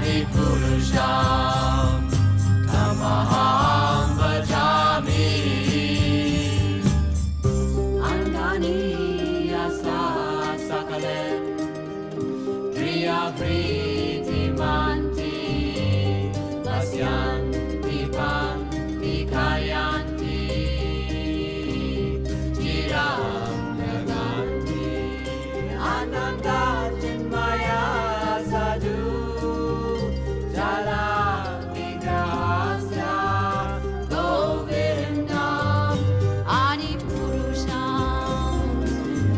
Adipurusham Tamaham Vajami Angani Asa Sakalem Driya Priti Manti Vasyanti Panti Kayanti Jiram Naganti Ananda Chinmaya Sadhu Jala Vigrahasya Govindam Adipurusham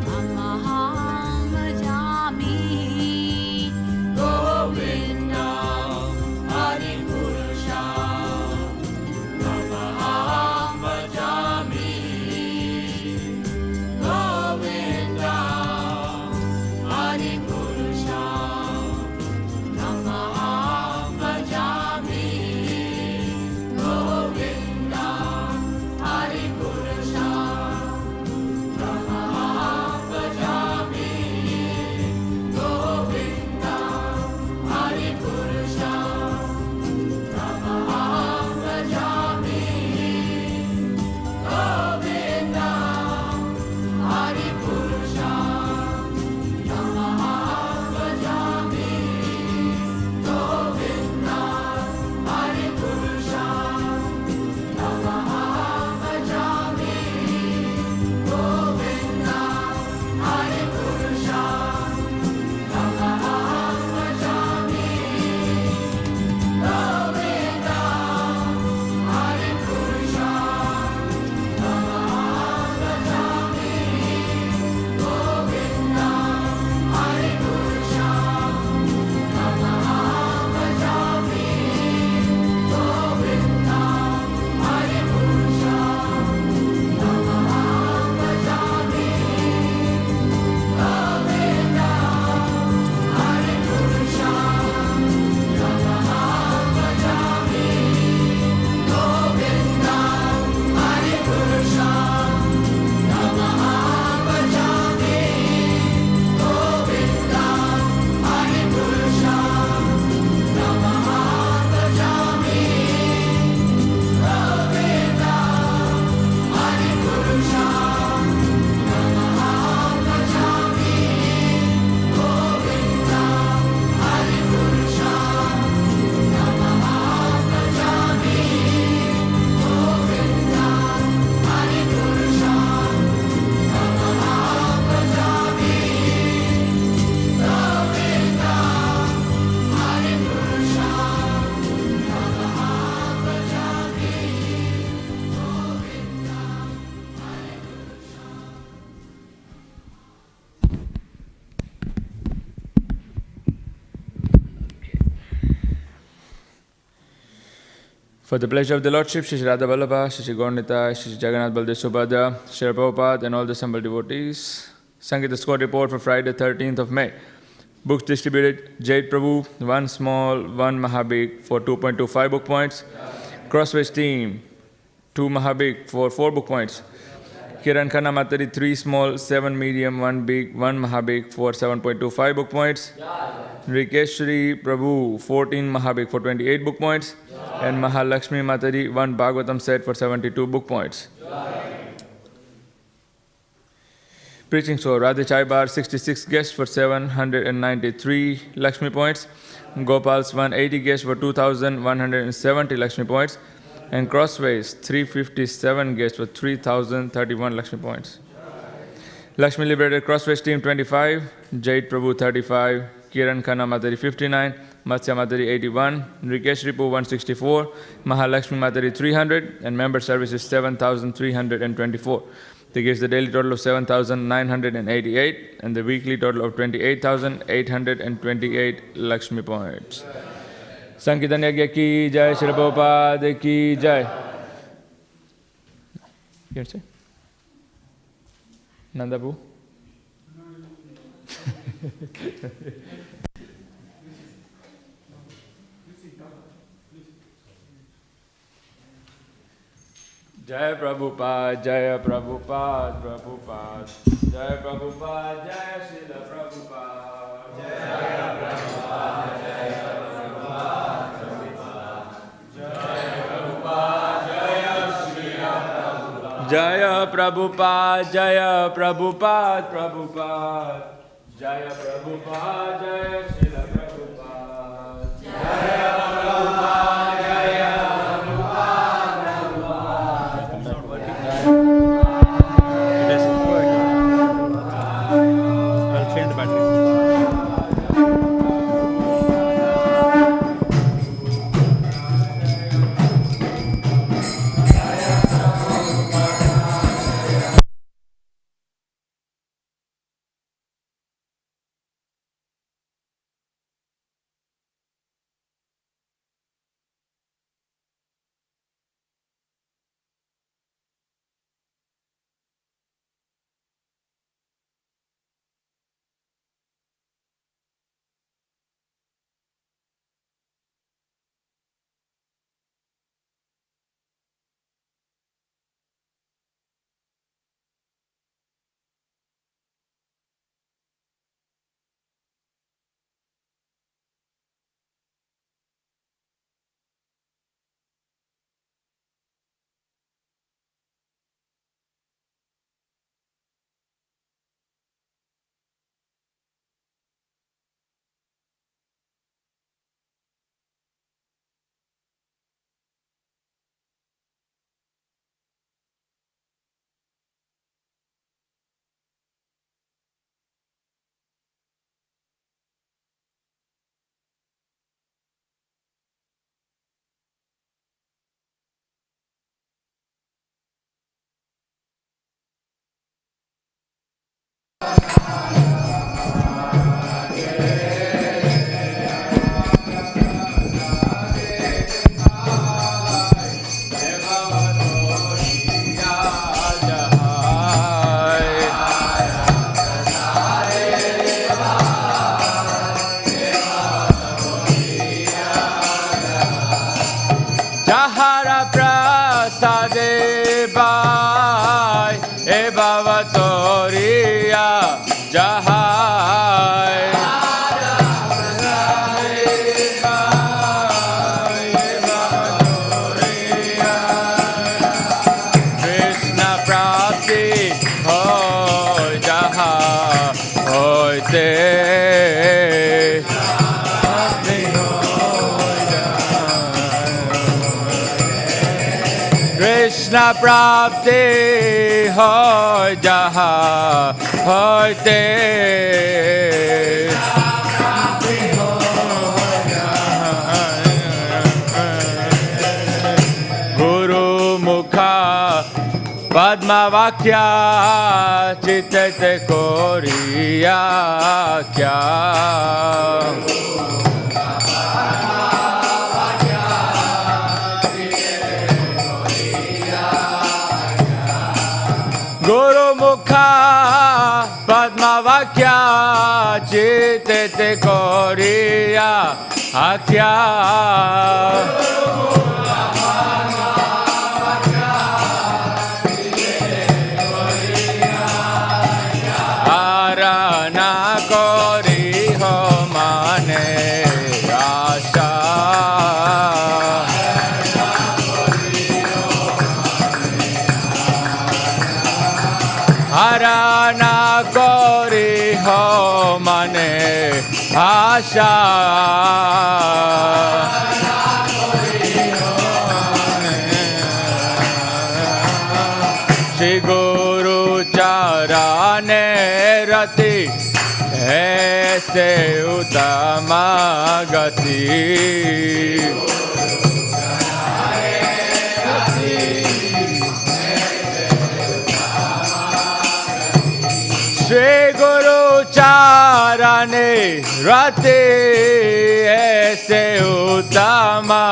Tamaham Vajami Govindam Adipurusham Tamaham Vajami Govindam Adipurusham Tamaham Vajami Govindam Adipurusham Tamaham Vajami Govindam Adipurusham Tamaham Vajami Govindam Adipurusham Tamaham Vajami Govindam Adipurusham Tamaham Vajami Govindam Adipurusham Tamaham Vajami Govindam Adipurusham Tamaham Vajami Govindam Adipurusham Tamaham Vajami Govindam Adipurusham Tamaham Vajami Govindam For the pleasure of the Lordship, Shri Radha Vallabha, Shri Gaurnita, Shri Jagannath Baldev Subhadra, Shri Prabhupada and all the assembled devotees. Sangeeta Score Report for Friday 13th of May. Books distributed, Jade Prabhu, 1 small, 1 Mahabig for 2.25 book points. Crossways team, 2 Mahabig for 4 book points. Kiran Khanna Matari, 3 small, 7 medium, 1 big, 1 Mahabig for 7.25 book points. Rikeshri Prabhu, 14 Mahabig for 28 book points. And Mahalakshmi Matari, 1 Bhagavatam set for 72 book points. Preaching so Radhe Chai Bar, 66 guests for 793 Lakshmi points. Gopal's 180 guests for 2,170 Lakshmi points. And Crossways, 357 guests for 3,031 Lakshmi points. Lakshmi Liberated Crossways team 25, Jade Prabhu 35, Kiran Khanna Matari 59, Matsya Matari 81, Rikesh Ripu 164, Mahalakshmi Matari 300, and member services 7,324. That gives the daily total of 7,988 and the weekly total of 28,828 Lakshmi points. Sankirtan Yagya ki jai, Shri Prabhupada ki jai. You want to say? Nandabu? Jai Prabhupada, Jai Prabhupada, Prabhupada. Jai Prabhupada, Jai Srila Prabhupada. Jai Prabhupada, Jai Prabhupada. Jaya Prabhupada, Jaya Prabhupada, Prabhupada. Jaya Prabhupada, Jaya Srila Prabhupada. Jaya Prabhupada, Jaya Prabhupada, Prabhupada. It doesn't work. I'll change the battery. Jahara prasade bai e bhavatoriya jahai. Krishna prapti hoy jaha hoy te. Krishna prapti hoy jaha hoy te. Guru mukha padma vakya chitte koriya kya. Guru mukha padma vakya chitte koriya akya. Arana kori ho mane asha. Arana kori ho mane asha. Shri Guru charane rati aise utama gati. Shri Guru charane rati aise utama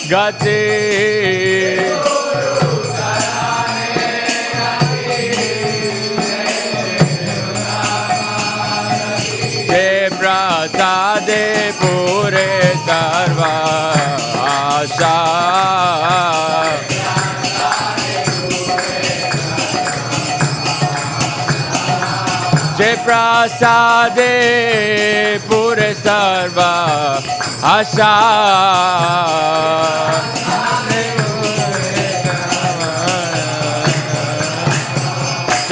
gati. Prasade pure sarva asha. Je prasade pure sarva asha.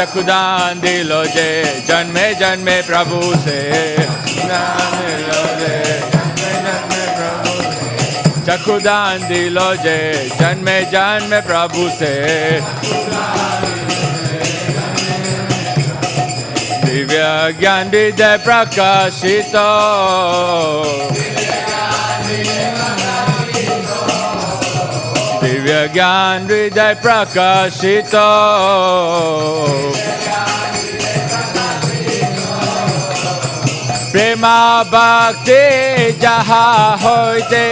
चखुदान दिलो जे जन्मे जन्मे प्रभु से दान दिलो जे जन्मे जन्मे प्रभु से चखुदान दिलो जे जन्मे जन्मे प्रभु से दिव्य ज्ञान हृदय प्रकाशित दिव्य ज्ञान हृदय प्रकाशित प्रेमा भक्ति जहाँ होते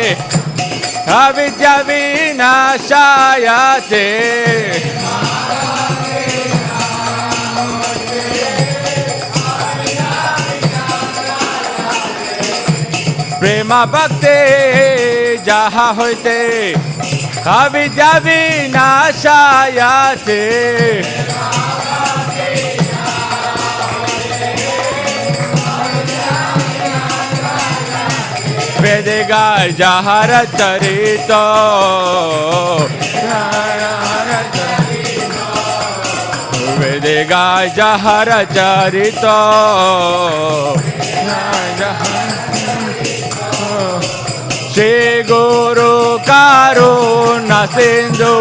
अविद्या विनाशायते प्रेमा भक्ति जहाँ होते अविद्या विनाशायते वेदिका जहर चरित वेदिका जहर चरित श्री गुरु करुणा सिंधु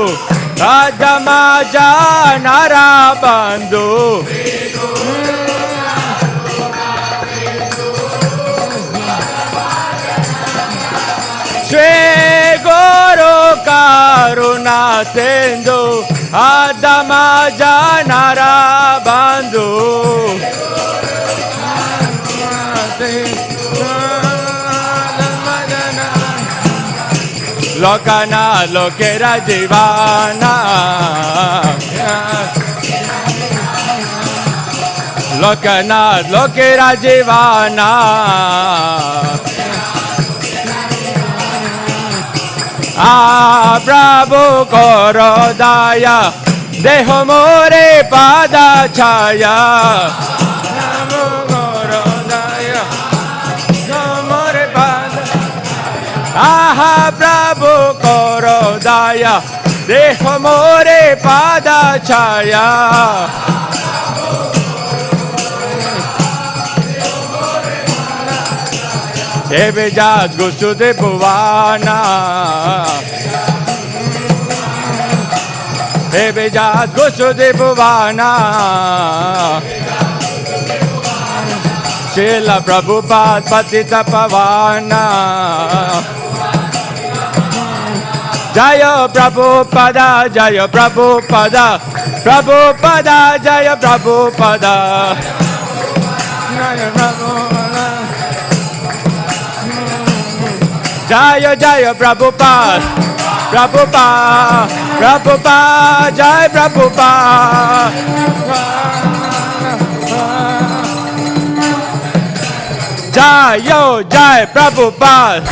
अधम जानरा बंधु श्री गुरु करुणा सिंधु अधम जानरा बंधु लोकना लोकेरा जीवाना लोकना लोकेरा जीवाना प्रभु करो दया देह मोरे पादा छाया प्रभु करो दया मोरे पादा प्रभु करो दया देह मोरे पादा छाया हे बेजात गुसुदे भुवाना हे बेजात गुसुदे भुवाना श्रील प्रभुपाद पतित पवाना जय प्रभुपदा जय प्रभुपदा प्रभुपदा जय प्रभुपदा जय जय प्रभुपाद प्रभुपाद प्रभुपाद जय प्रभुपाद जय जय प्रभुपाद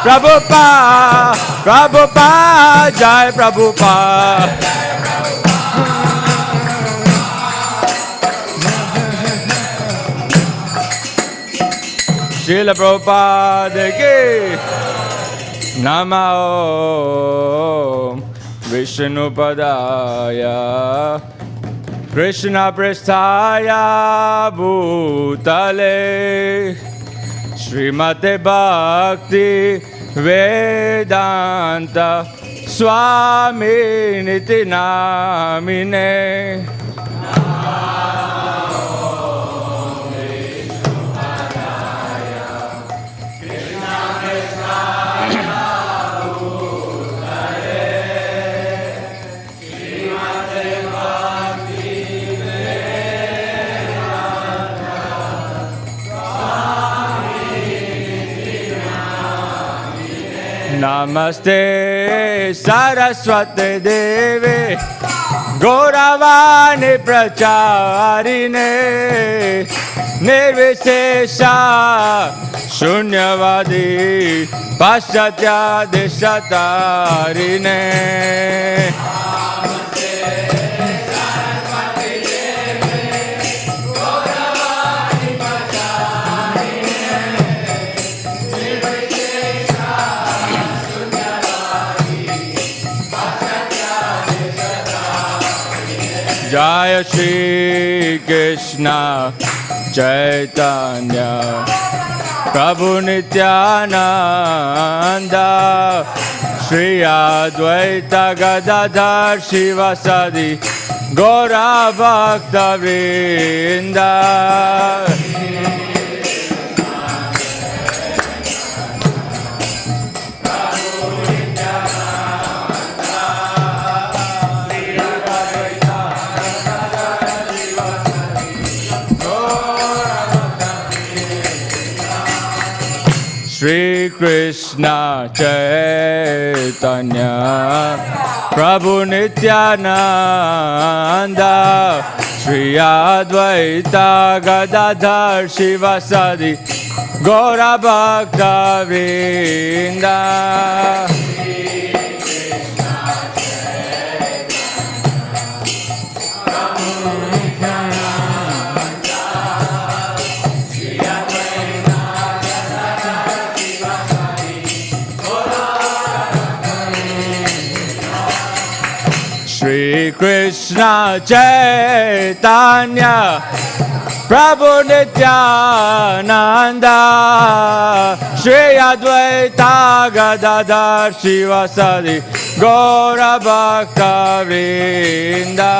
प्रभुपाद प्रभुपाद जय प्रभुपाद श्रील प्रभुपाद की नमो विष्णुपदाय कृष्ण पृष्ठाय भूतले श्रीमते भक्ति वेदांत स्वामी निति नामिने नमस्ते सरस्वती देवे गौरवाणी प्रचारिणे निर्विशेषा शून्यवादी पाश्चात्यादिशतारिणे Jaya Shri Krishna Chaitanya Prabhu Nityananda Shri Advaita Gadadhar Shivasadi Gaura Bhakta Vrinda Shri Krishna Chaitanya Prabhu Nityananda Shri Advaita Gadadhar Shivasadi Gaura Bhakta Vrinda Shri Krishna Chaitanya Prabhu Nityananda Shri Advaita Gadadhar Shivasadi Gaura Bhakta Vrinda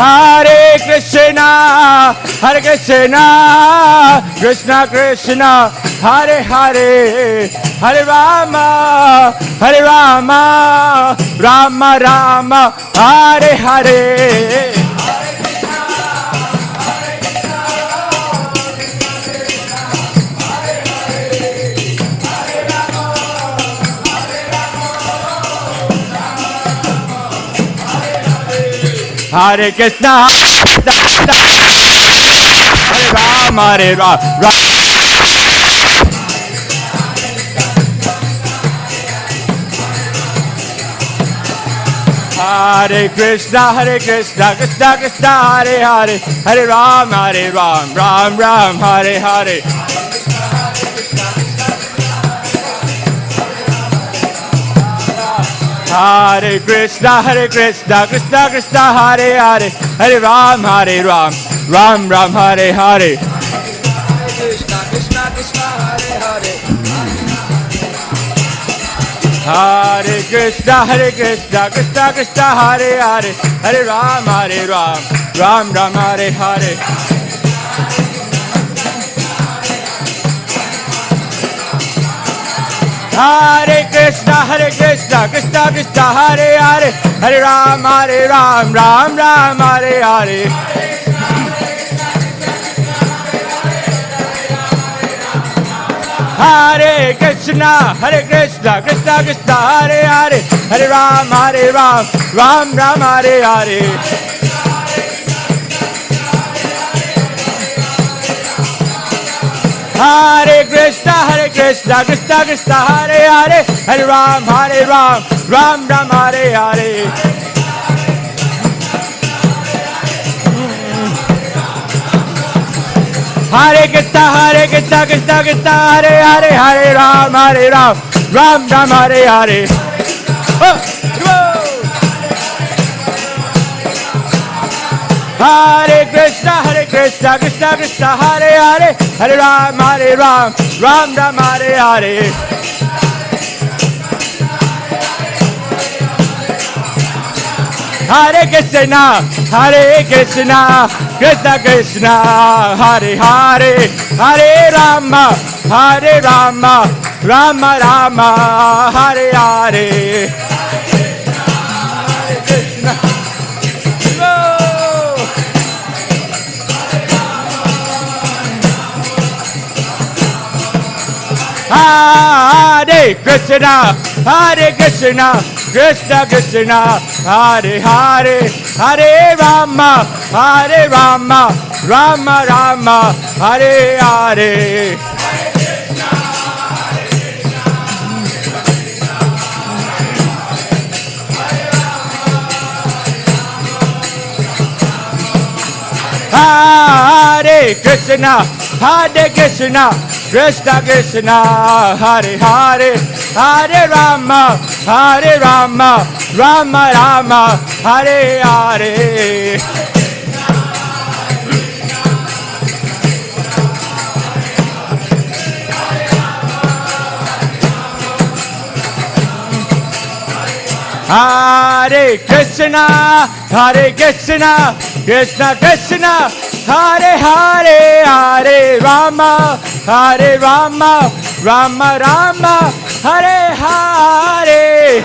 Hare Krishna, Hare Krishna, Krishna Krishna, Hare Hare, Hare Rama, Hare Rama, Rama Rama, Hare Hare. Hare Krishna, Hare Rama, Hare Rama. Hare Krishna, Krishna Krishna, Hare Hare, Hare Ram, Ram Ram, Hare Hare. Hare Krishna, Krishna Krishna, Hare Hare, Hare Ram, Ram Ram, Hare Hare. Hare Krishna, Krishna Krishna, Hare Hare, Hare Ram, Ram Ram, Hare Hare. Hare Krishna, Krishna Krishna, Hare Hare, Hare Ram, Ram Ram, Hare Hare. Hare Krishna, Krishna Krishna, Hare Hare, Hare Ram, Ram Ram, Hare Hare. Hare Krishna, Krishna Krishna, Hare Hare, Hare Ram, Ram Ram, Hare Hare. Hare Krishna, Krishna, Hare Hare, Hare Ram, Ram Ram, Hare Hare. Hare Krishna, Krishna Krishna, Hare Hare, Hare Ram, Ram Ram, Hare Hare. Hare Krishna, Krishna Krishna, Hare Hare, Hare Rama, Rama Rama, Hare Hare. Hare Krishna, Krishna Krishna, Hare Hare, Hare Rama, Rama Rama, Hare Hare. Hare Krishna, Krishna Krishna, Hare Hare, Hare Rama, Rama Rama, Hare Hare. Hare Krishna, Krishna Krishna, Hare Hare, Hare Rama, Rama Rama, Hare Hare.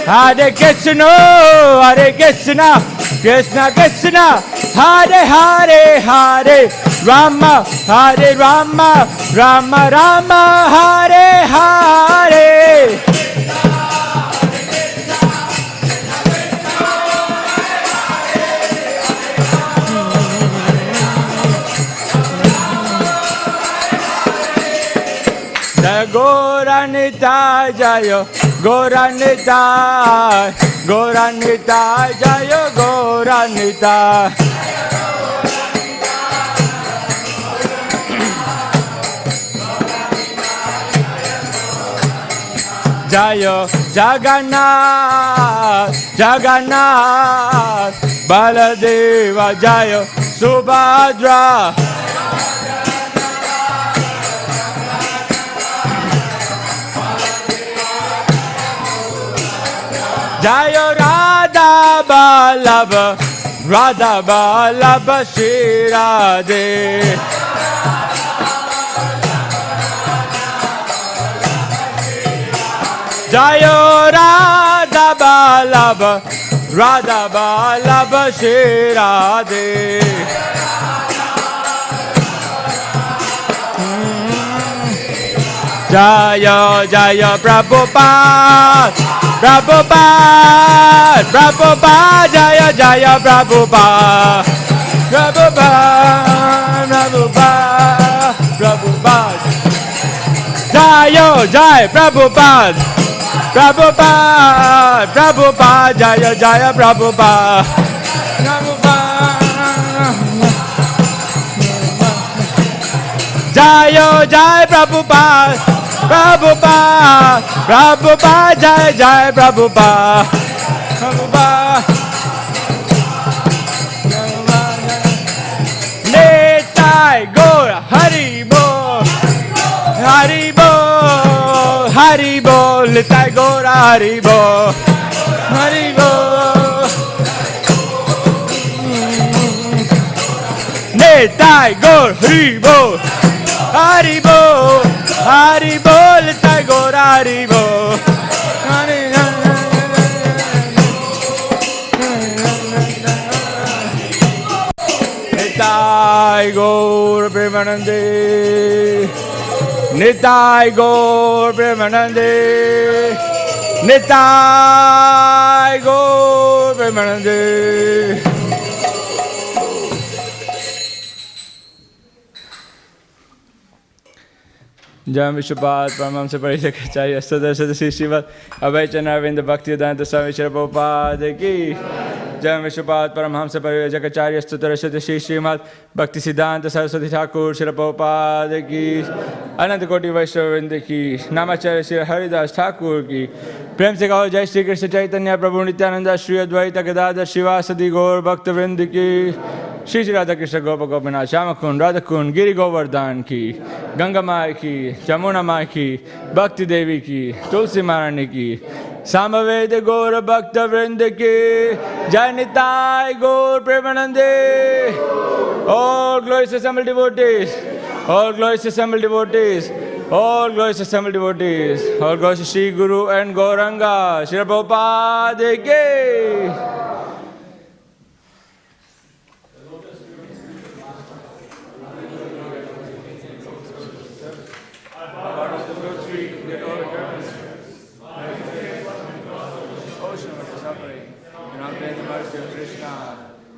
Hare Krishna, Krishna Krishna, Hare Hare, Hare Rama, Rama Rama, Hare Hare. Gauranita Jayo, Gauranita, Gauranita Jayo, Gauranita. Jayo Jagannath, Jagannath, Baladeva Jayo, Subhadra. Jayo Radha Vallabha, Radha Vallabha Shri Radhe. Jayo Radha Vallabha, Radha Vallabha Shri Radhe. Jaya Jaya Prabhupada, Prabhupada, Prabhupada, Jaya Jaya Prabhupada, Prabhupada, Prabhupada, Prabhupada. Jaya Jaya Prabhupada, Prabhupada, Prabhupada, Jaya Jaya Prabhupada, Prabhupada. Jaya Jaya Prabhupada, Prabhupada, Prabhupada, Jaya Jaya Prabhupada, Prabhupada. Nitai Gaur Hari Bol, Hari Bol, Hari Bol, Nitai Gaur Hari Bol, Hari Bol. Nitai Gaur Hari Bol, Hari Bol, Hari Bol, Nitai Gaur Hari Bol. Nitai Gaur Premanande, Nitai Gaur Premanande, Nitai Gaur Premanande. Jai Vishwapad, Paramaham Parikacharya, Sadasada Śrīmad Bhaktivedanta Swami Prabhupada ki. Jai Vishwapad, Paramaham Parikacharya, Sadasada Śrīmad Bhaktivedanta Saraswati Thakur Prabhupada ki. Ananta Koti Vaishnava ki. Namacharya Shri Haridas Thakur ki. Prem se kaho Jai Shri Krishna Chaitanya Prabhu Nityananda Shri Advaita Gadadhar Shivasadi Gaur Bhaktivinoda ki. Shri Shri Radha Krishna Gopa Gopinath Shama Kund Radha Kund Giri Govardhan ki. Ganga Mai ki, Jamuna Mai ki, Bhakti Devi ki, Tulsi Marani ki, Samaveda Gaura Bhakta Vrinda ki, Jai Nitai Gaur Premanande. All glorious assembled devotees, all glorious assembled devotees, all glorious assembled devotees, all glorious to Shri Guru and Gauranga, Shri Prabhupada ki.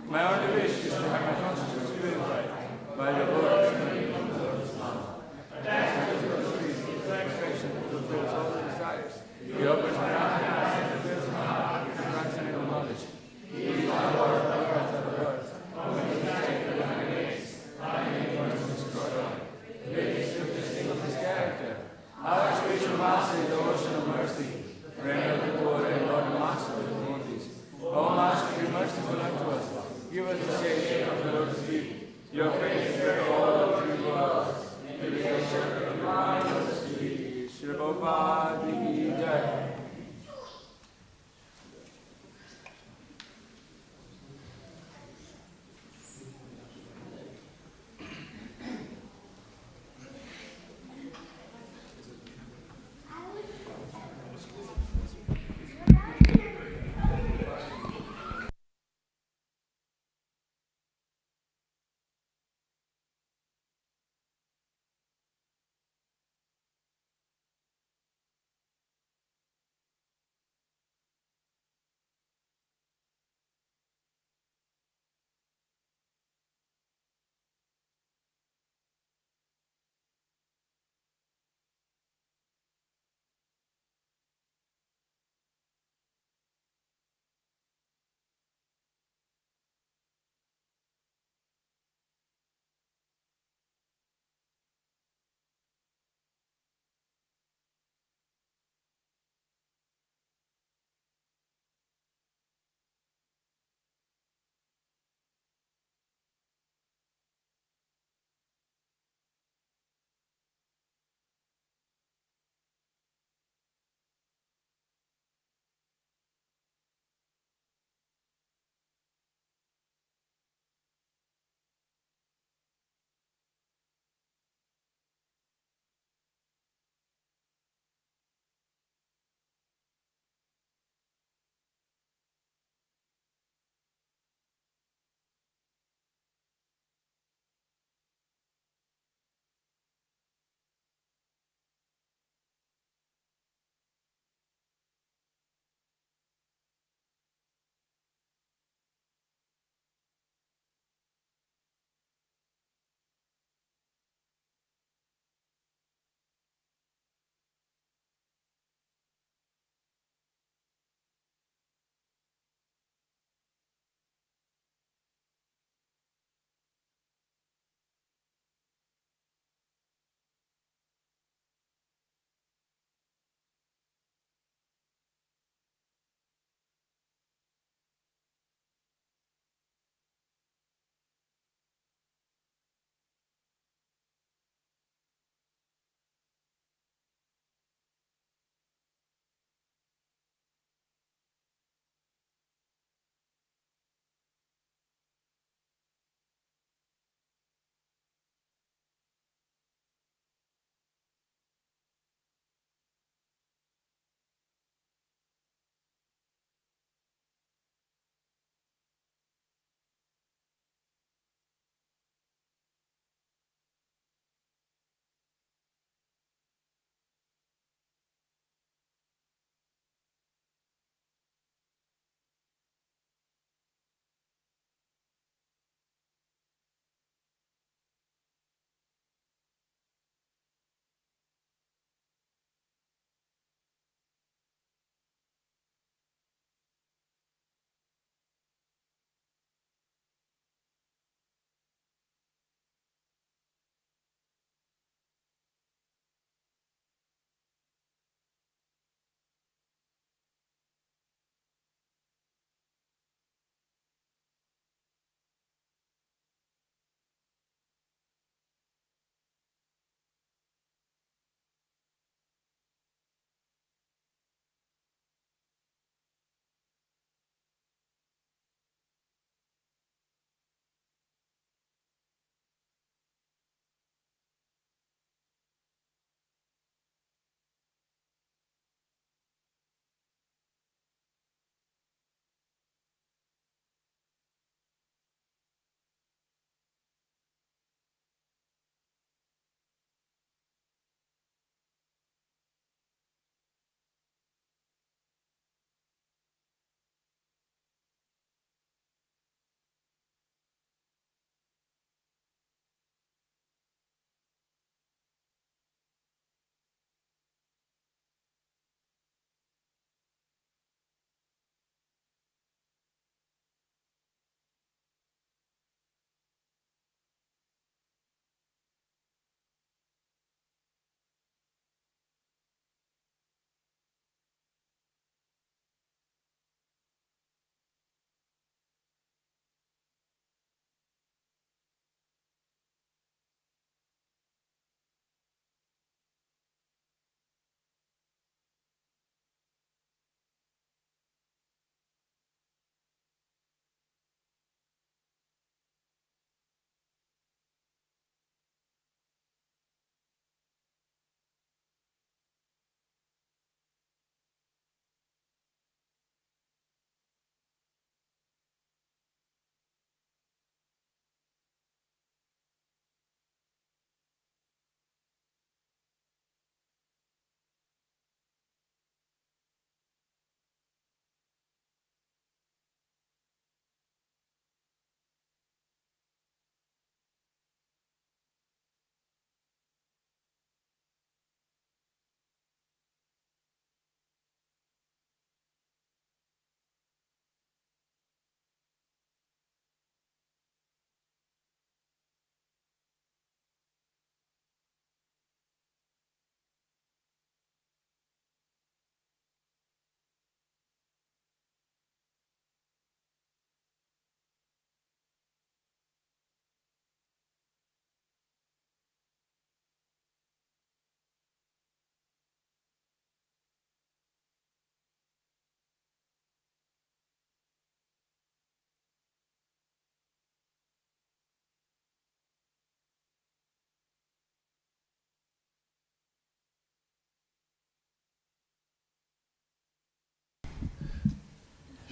My only wish is to have my consciousness purified by the word of He opens my eyes and fills my heart with transcendental knowledge.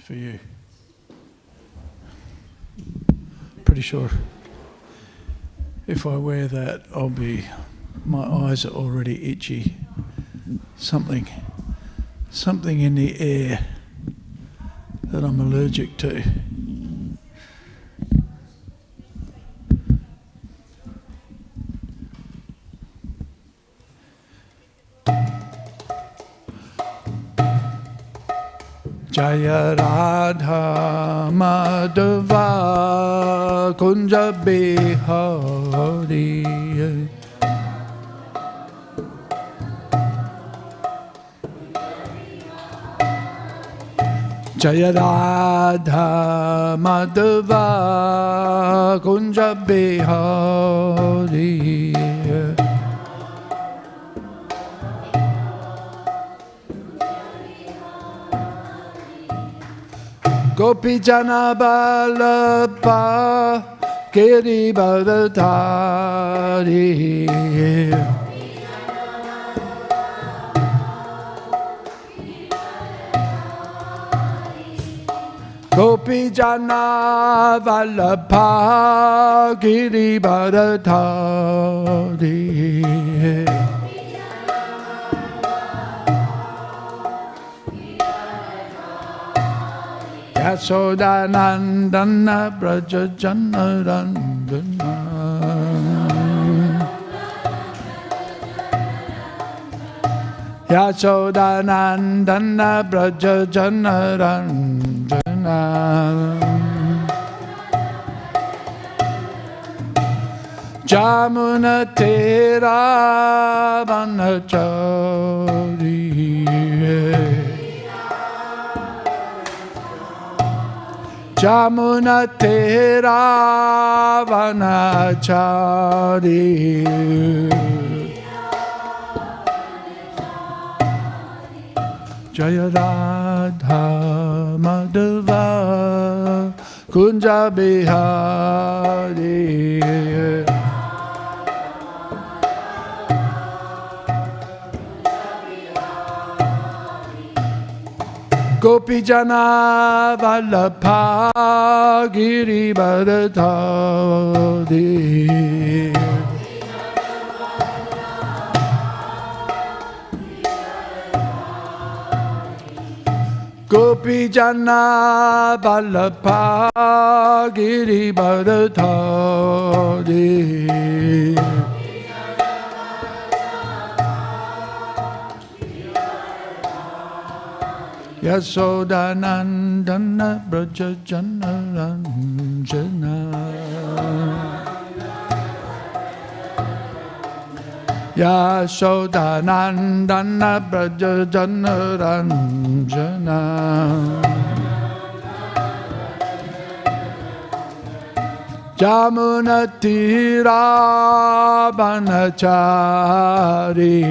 for you. Pretty sure if I wear that, my eyes are already itchy. Something in the air that I'm allergic to. Jaya Radha Madhava Kunja Bihari Jaya Radha Madhava Kunja Bihari Gopi Jana Vallabha Giri Bharatari Gopi Jana Vallabha Giri Bharatari Yasodanandana Braja Janarandana Yasodanandana Braja Janarandana Jamuna Tera Vanachari Jamuna Tera Vanachari Jaya Radha Madhava Kunja Bihari Gopi Jana Vallabha Giri Bharatari Gopi Jana Vallabha Giri Bharatari Yasodanandana Braja Janaranjana Yasodanandana Braja Janaranjana Jamuna Tira Vanachari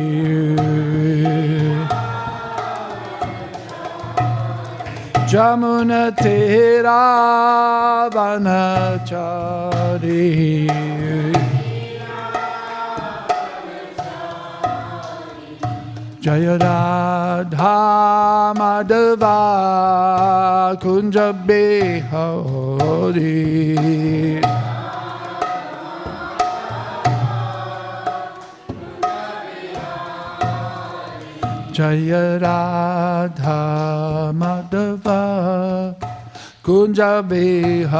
Jamuna Tera Vanachari Jaya Radha Madhava Kunja Bihari Jaya Radha Madhava Kunja Bihari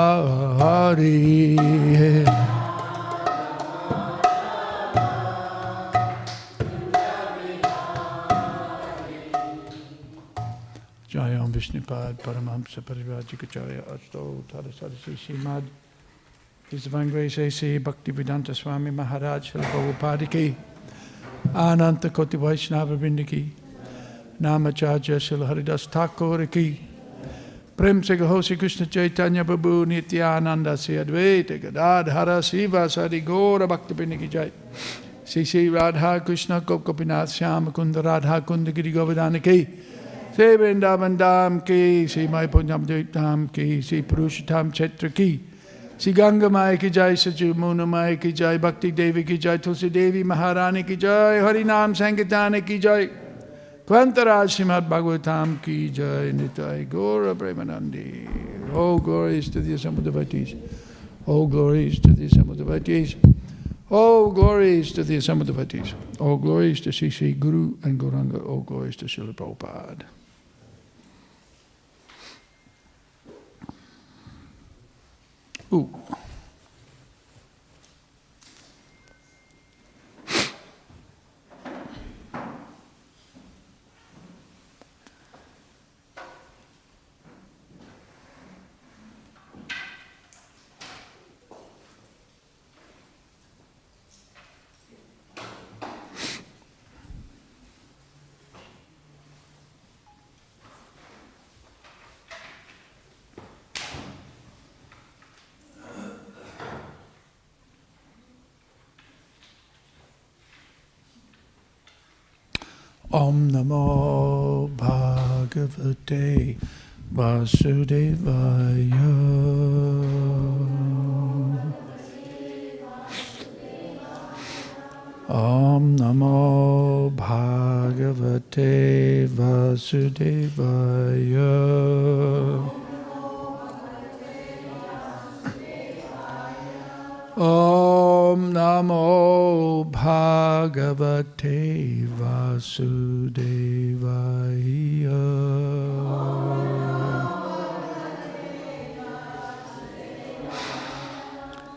Jaya Om Vishnupad Paramahamsa Parivrajikacharya Asto Tadasarasi Śrīmad His Divine Grace A.C. Bhaktivedanta Swami Maharaj Prabhupada Ki Ananta Koti Vaishnava Vrinda Ki Namacharya Srila Haridas Thakur Ki Prem Se Gaho Sri Krishna Chaitanya Prabhu Nityananda Sri Advaita Gadadhara Siva Sari Gaura Bhaktivinoda Ki Jai Sri Sri Radha Krishna Gop Gopinath Shyama Kunda Radha Kunda Giri Govardhana Ki Sri Vrindavan Dham Ki Sri Mayapur Dham Ki Sri Purushottam Kshetra Ki Sri Ganga Maya Ki Jai Sachi Muna Maya Ki Jai Bhakti Devi Ki Jai Tulsi Devi Maharani Ki Jai Hari Naam Sankirtana Ki Jai Kvantaraj Śrīmad Bhāgavatam ki jai nitai Gaura Premanandi. All glories to the assembled devotees. All glories to the assembled devotees. All glories to the assembled devotees. All glories to Sri Sri Guru and Gauranga. All glories to Srila Prabhupada. Ooh. Om Namo Bhagavate Vasudevaya. Om Namo Bhagavate Vasudevaya. Om Namo Bhagavate Vasudevaya.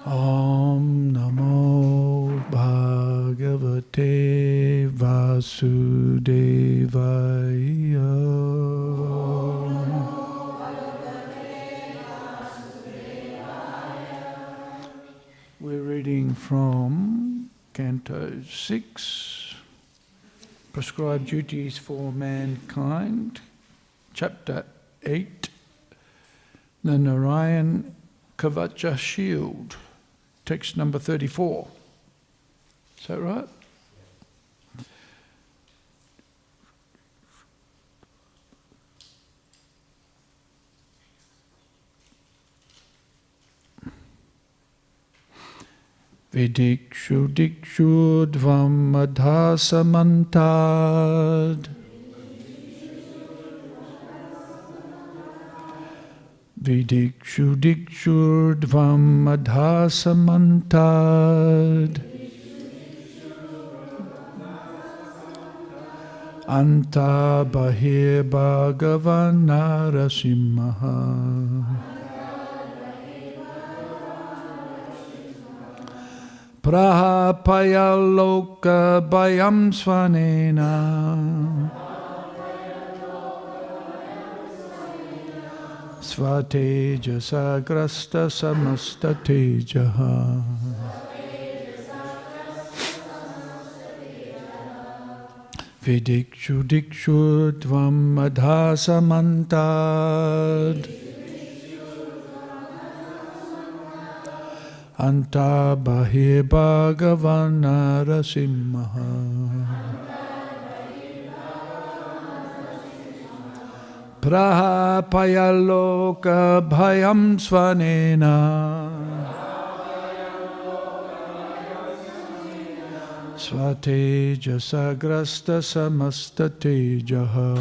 Om Namo Bhagavate Vasudevaya. We're reading from Canto 6, Prescribed Duties for Mankind, Chapter 8, the Narayan Kavacha Shield, text number 34. Is that right? Vidikshu dikshu dvam madhasamantad. Vidikshu dikshu dvam madhasamantad. Anta bahir bhagavan narasimha. Prahapaya loka bhayam svanena. Svatejasa grasta samasta tejaha. Vidikshu dikshu dvam madhasamantad. Anta bahir bhagavan narasimha. Prahapaya loka bhayam svanena. Svatejasa grasta samasta tejaha.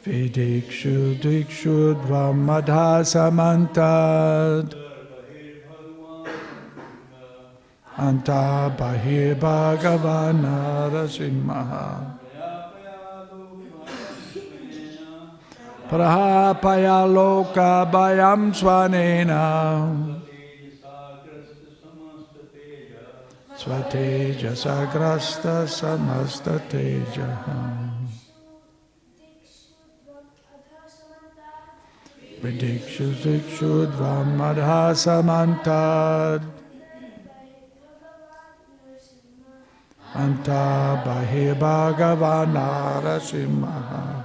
Vidikshu dikshu dvam madhasamantad. Anta bahir bhagavan narasimha. Prahapaya loka bhayam svanena. Svatejasa grasta samasta tejaha. Vidikshu dikshu dvam madhasamantad. Anta bahir bhagavan narasimha.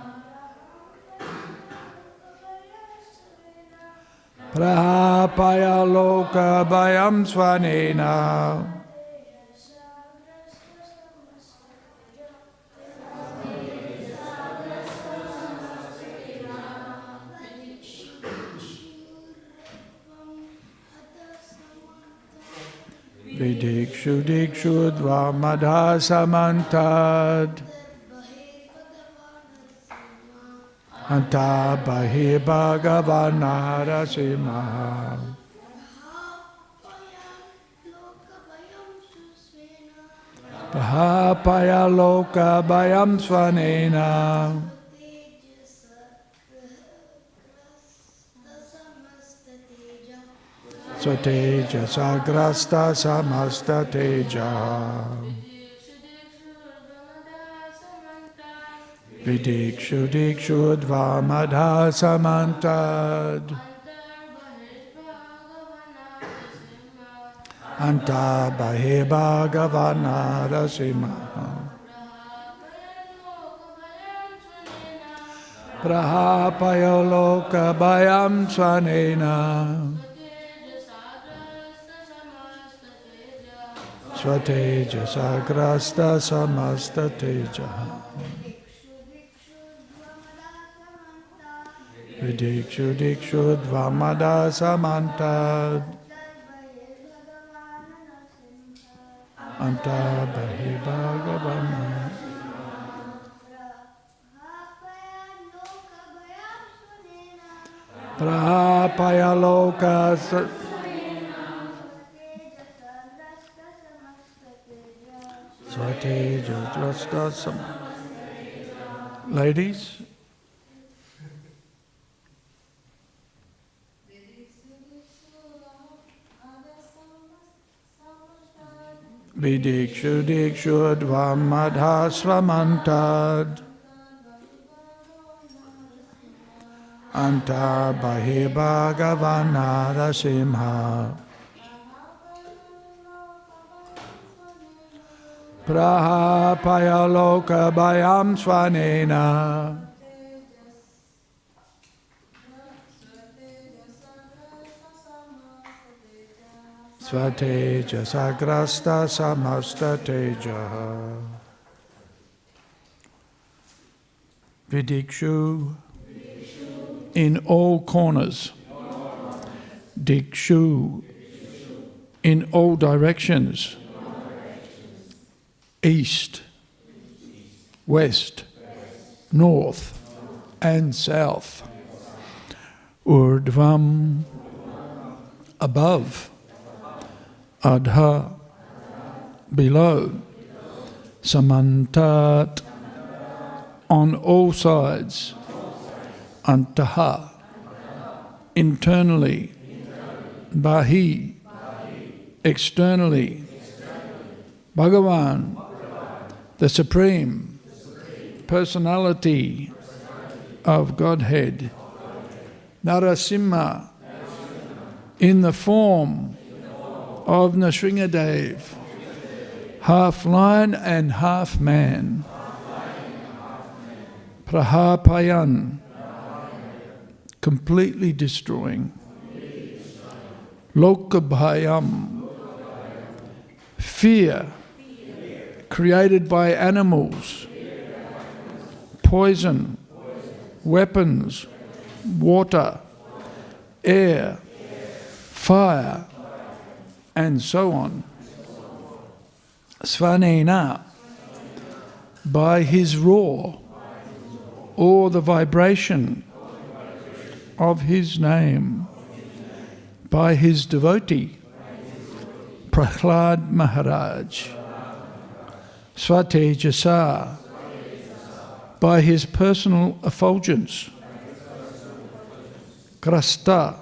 Prahapaya loka bhayam svanena. Vidikshu dikshu dvamadha samantad. Anta bahir bhagavan narasimha. Pahapaya loka bhayam svanena. Swateja sagrasta samasta teja. Vidikshu dikshu dvamadha samantad. Anta bahir bhagavan narasimha. Prahapaya loka bhayam svanena. Swateja sagrasta samasta teja. Vidikshu dikshu dvamadha samantad. Anta bahir bhagavan. Prahapaya loka Swateja sagrasta samasta. Ladies, Vidikshu dikshu dvamadha svamantad. Anta bahir bhagavan narasimha. Prahapaya loka bhayam svanena. Swateja sagrasta samasta teja. Vidikshu in all corners. Dikshu in all directions. East, west, north, and south. Urdhvam, above. Adha, below. Samantat, on all sides. Antaha, internally. Bahi, externally. Bhagavan, the Supreme Personality of Godhead. Narasimha, in the form of Nrsingadev, half lion and half man. Prahapayan, completely destroying. Lokabhayam, fear created by animals, poison, weapons, water, air, fire, and so on. Svanena, by his roar, or the vibration of his name, by his devotee, Prahlad Maharaj. Swatejasa, by his personal effulgence. Grasta,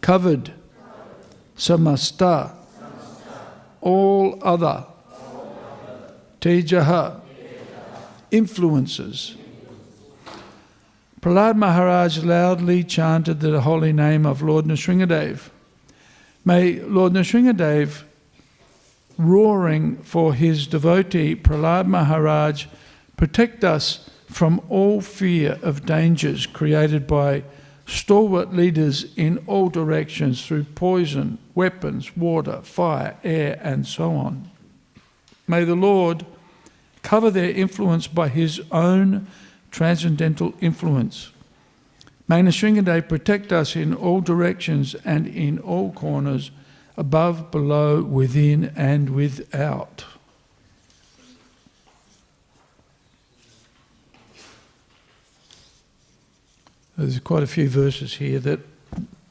covered. Samasta, all other. Tejaha, influences. Prahlad Maharaj loudly chanted the holy name of Lord Nrsingadev. May Lord Nrsingadev, roaring for his devotee Prahlad Maharaj, protect us from all fear of dangers created by stalwart leaders in all directions through poison, weapons, water, fire, air, and so on. May the Lord cover their influence by his own transcendental influence. May Nrsingadev protect us in all directions and in all corners above, below, within and without. There's quite a few verses here that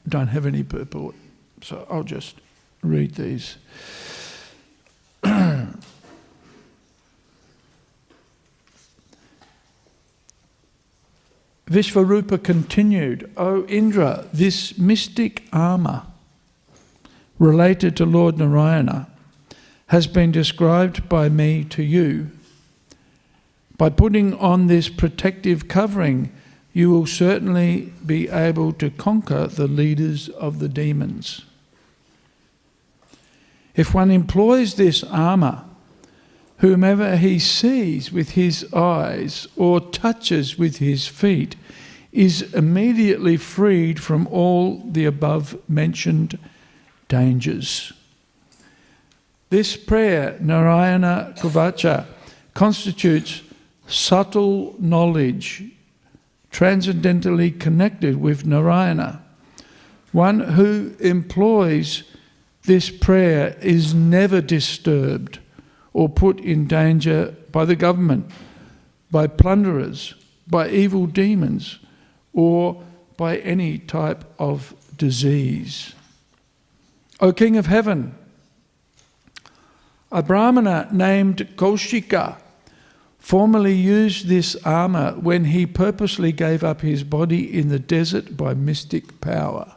don't have any purport, so I'll just read these. Vishvarupa continued, O Indra, this mystic armour related to Lord Narayana has been described by me to you. By putting on this protective covering, you will certainly be able to conquer the leaders of the demons. If one employs this armour, whomever he sees with his eyes or touches with his feet is immediately freed from all the above-mentioned dangers. This prayer, Narayana Kuvacha, constitutes subtle knowledge, transcendentally connected with Narayana. One who employs this prayer is never disturbed or put in danger by the government, by plunderers, by evil demons, or by any type of disease. O King of Heaven, a Brahmana named Kaushika formerly used this armour when he purposely gave up his body in the desert by mystic power.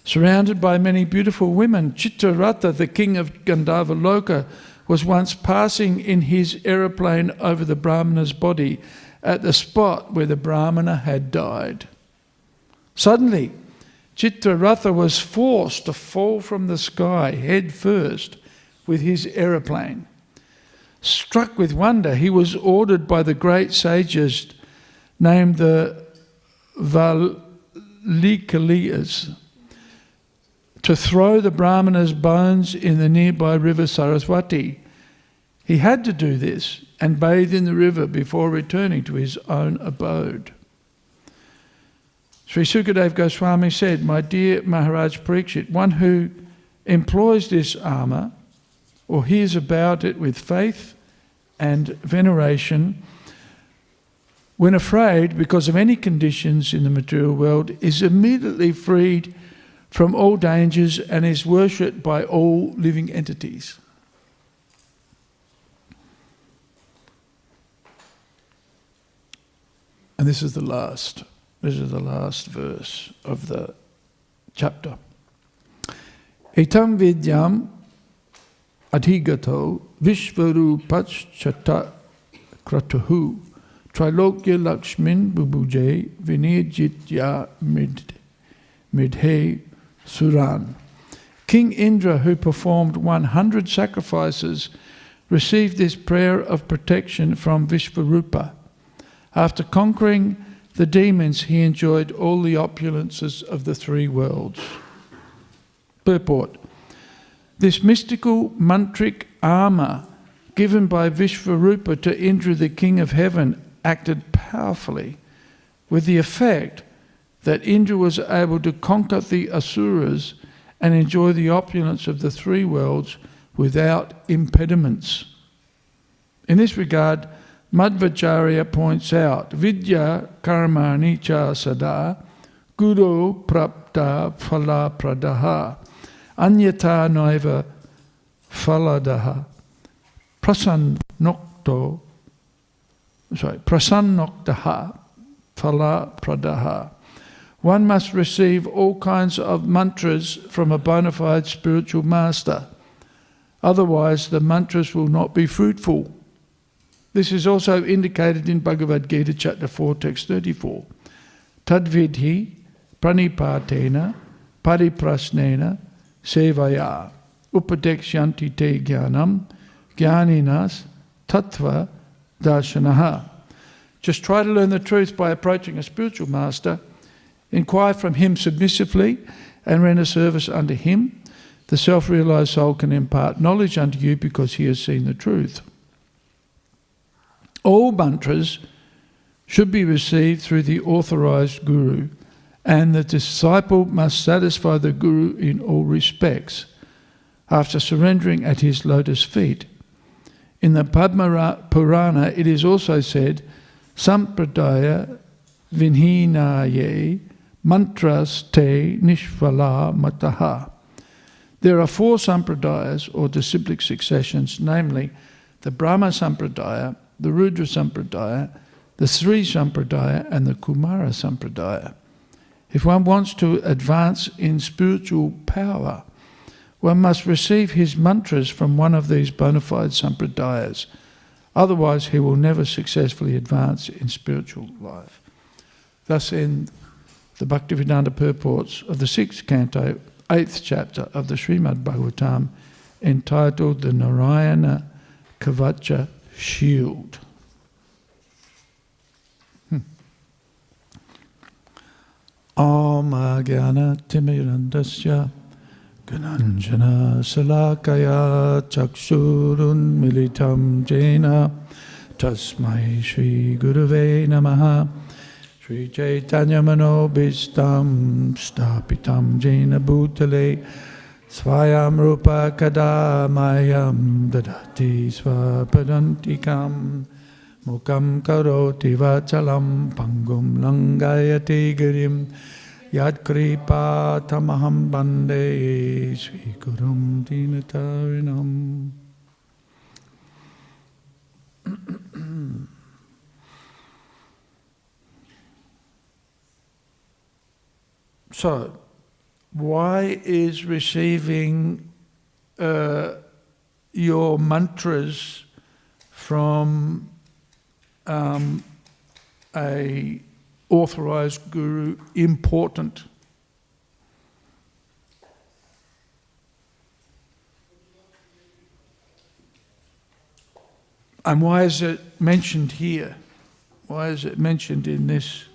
Surrounded by many beautiful women, Chitraratha, the king of Gandharva Loka, was once passing in his aeroplane over the Brahmana's body at the spot where the Brahmana had died. Suddenly, Chitraratha was forced to fall from the sky head first with his aeroplane. Struck with wonder, he was ordered by the great sages named the Valikaliyas to throw the Brahmana's bones in the nearby river Saraswati. He had to do this and bathe in the river before returning to his own abode. Sri Sukadev Goswami said, My dear Maharaj Parikshit, one who employs this armour or hears about it with faith and veneration, when afraid because of any conditions in the material world, is immediately freed from all dangers and is worshipped by all living entities. And this is the last verse of the chapter. Etam vidyam adhigato vishvarupachata kratuhu trilokya lakshmin bubuje vinirjitya midhe suran. King Indra, who performed 100 sacrifices, received this prayer of protection from Vishvarupa. After conquering the demons, he enjoyed all the opulences of the three worlds. Purport. This mystical mantric armour given by Vishvarupa to Indra, the king of heaven, acted powerfully, with the effect that Indra was able to conquer the asuras and enjoy the opulence of the three worlds without impediments. In this regard, Madhvacharya points out, Vidya karmani cha sada guru prapta phala pradaha anyata naiva phaladaha prasannoktaha phala pradaha. One must receive all kinds of mantras from a bona fide spiritual master. Otherwise, the mantras will not be fruitful. This is also indicated in Bhagavad Gita, chapter 4, text 34. Tadvidhi pranipatena pariprasnena sevaya upadekshyanti te jnanam jnaninas tattva darshanaha. Just try to learn the truth by approaching a spiritual master. Inquire from him submissively and render service unto him. The self-realized soul can impart knowledge unto you because he has seen the truth. All mantras should be received through the authorized guru and the disciple must satisfy the Guru in all respects, after surrendering at his lotus feet. In the Padma Purana it is also said, Sampradaya Vinhinaye Mantras Te Nishvala Mataha. There are 4 sampradayas or disciplic successions, namely the Brahma Sampradaya, the Rudra Sampradaya, the Sri Sampradaya and the Kumara Sampradaya. If one wants to advance in spiritual power, one must receive his mantras from one of these bona fide sampradayas. Otherwise, he will never successfully advance in spiritual life. Thus end the Bhaktivedanta purports of the 6th canto, 8th chapter of the Śrīmad Bhāgavatam, entitled the Narayana Kavacha Shield. Om Ajnana Timirandasya Gananjana Salakaya Chakshurun Militam Jena Tasmai Shri Gurave Namaha Shri Chaitanya Manobhistam Stapitam Jena Bhutale Svayam Rupa Kadamayam Dadati Svapadantikam Mukam Karoti Vachalam Pangum Langayati Girim Yad Kripa Tamaham Bande Sri Gurum Dinatarinam. So, why is receiving your mantras from a authorized guru important? And why is it mentioned here? Why is it mentioned in this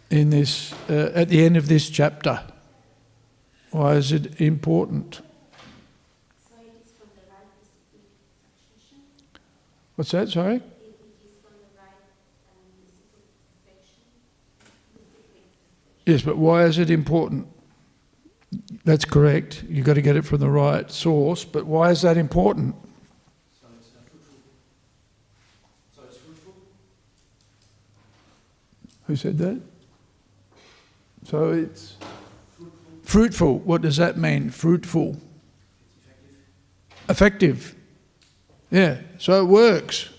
at the end of this chapter? Why is it important? So it is from the right disciplic succession? What's that, sorry? It is from the right disciplic succession. Yes, but why is it important? That's correct. You've got to get it from the right source, but why is that important? So it's fruitful. So it's fruitful. Who said that? So it's fruitful. What does that mean? Fruitful. Effective. Yeah. So it works.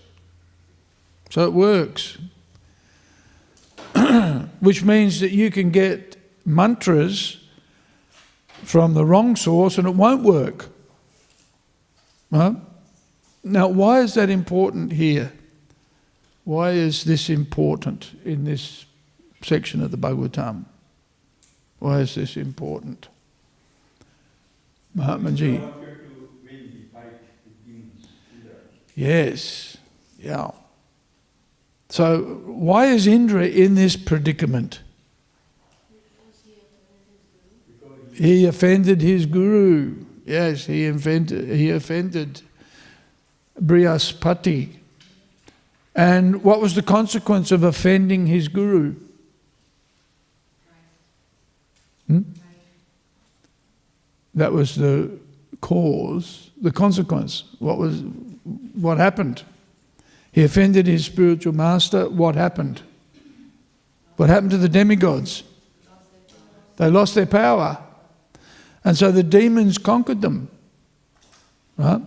Which means that you can get mantras from the wrong source and it won't work. Huh? Now, why is that important here? Why is this important in this section of the Bhagavatam? Why is this important? Mahatmaji. Yes. Yeah. So why is Indra in this predicament? He offended his guru. Yes, he offended Brihaspati. And what was the consequence of offending his guru? That was the cause, the consequence. What happened? He offended his spiritual master. What happened? What happened to the demigods? They lost their power. And so the demons conquered them. Right?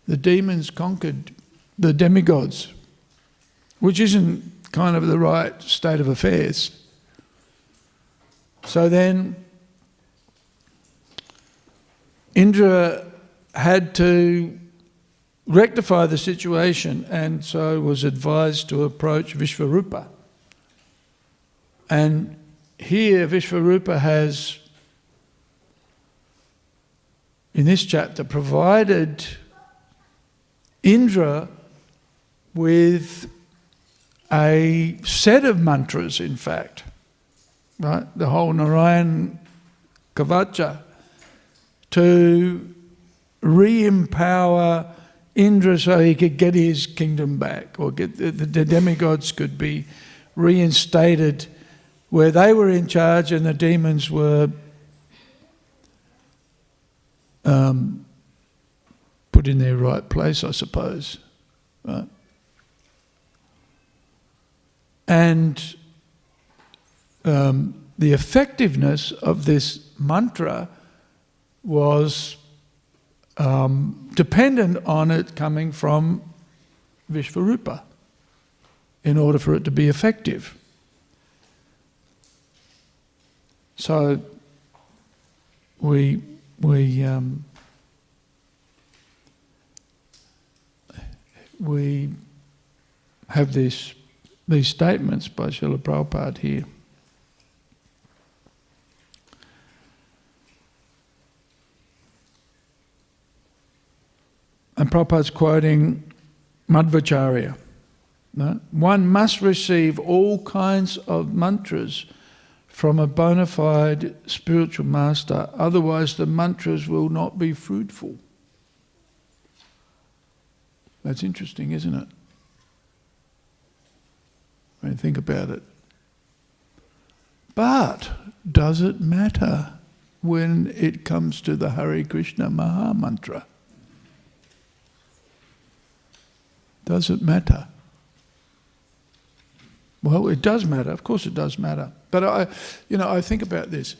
The demons conquered the demigods, which isn't kind of the right state of affairs. So then Indra had to rectify the situation, and so was advised to approach Vishvarupa. And here Vishvarupa has, in this chapter, provided Indra with a set of mantras, in fact, right? The whole Narayan Kavacha, to re-empower Indra so he could get his kingdom back, or get the demigods could be reinstated where they were in charge and the demons were put in their right place, I suppose. Right? And the effectiveness of this mantra was dependent on it coming from Vishvarupa in order for it to be effective. So we have these statements by Srila Prabhupada here. And Prabhupada's quoting Madhvacharya. No? One must receive all kinds of mantras from a bona fide spiritual master, otherwise the mantras will not be fruitful. That's interesting, isn't it? When you think about it. But does it matter when it comes to the Hare Krishna Maha Mantra? Does it matter? Well, it does matter. Of course, it does matter. But I think about this.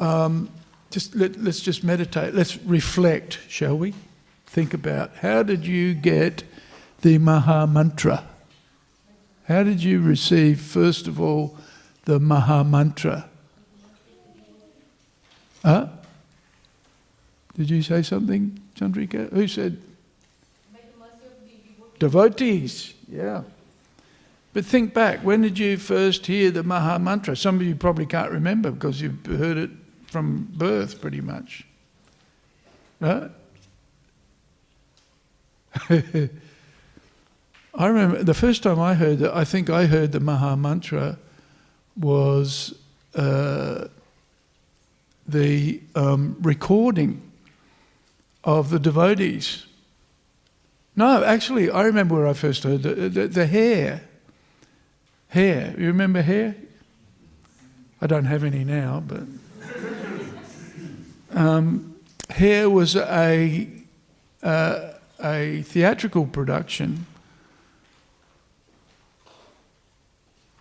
Let's just meditate. Let's reflect, shall we? Think about how did you get the Maha Mantra? How did you receive, first of all, the Maha Mantra? Huh? Did you say something, Chandrika? Who said? Devotees, yeah. But think back, when did you first hear the Maha Mantra? Some of you probably can't remember because you've heard it from birth pretty much. Right? I remember the first time I heard it, I think I heard the Maha Mantra was the recording of the devotees. No, actually, I remember where I first heard the Hare. Hare, you remember Hare? I don't have any now, but Hare was a theatrical production.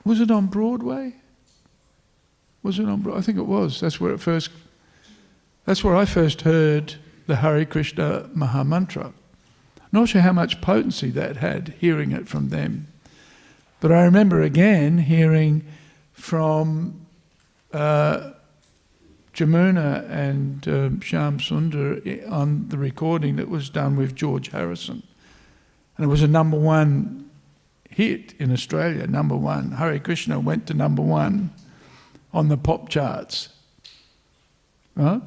Was it on Broadway? Was it on Broadway? I think it was. That's where I first heard the Hare Krishna Maha Mantra. Not sure how much potency that had, hearing it from them. But I remember again hearing from Jamuna and Shyam Sundar on the recording that was done with George Harrison. And it was a #1 hit in Australia, #1. Hare Krishna went to #1 on the pop charts. Right?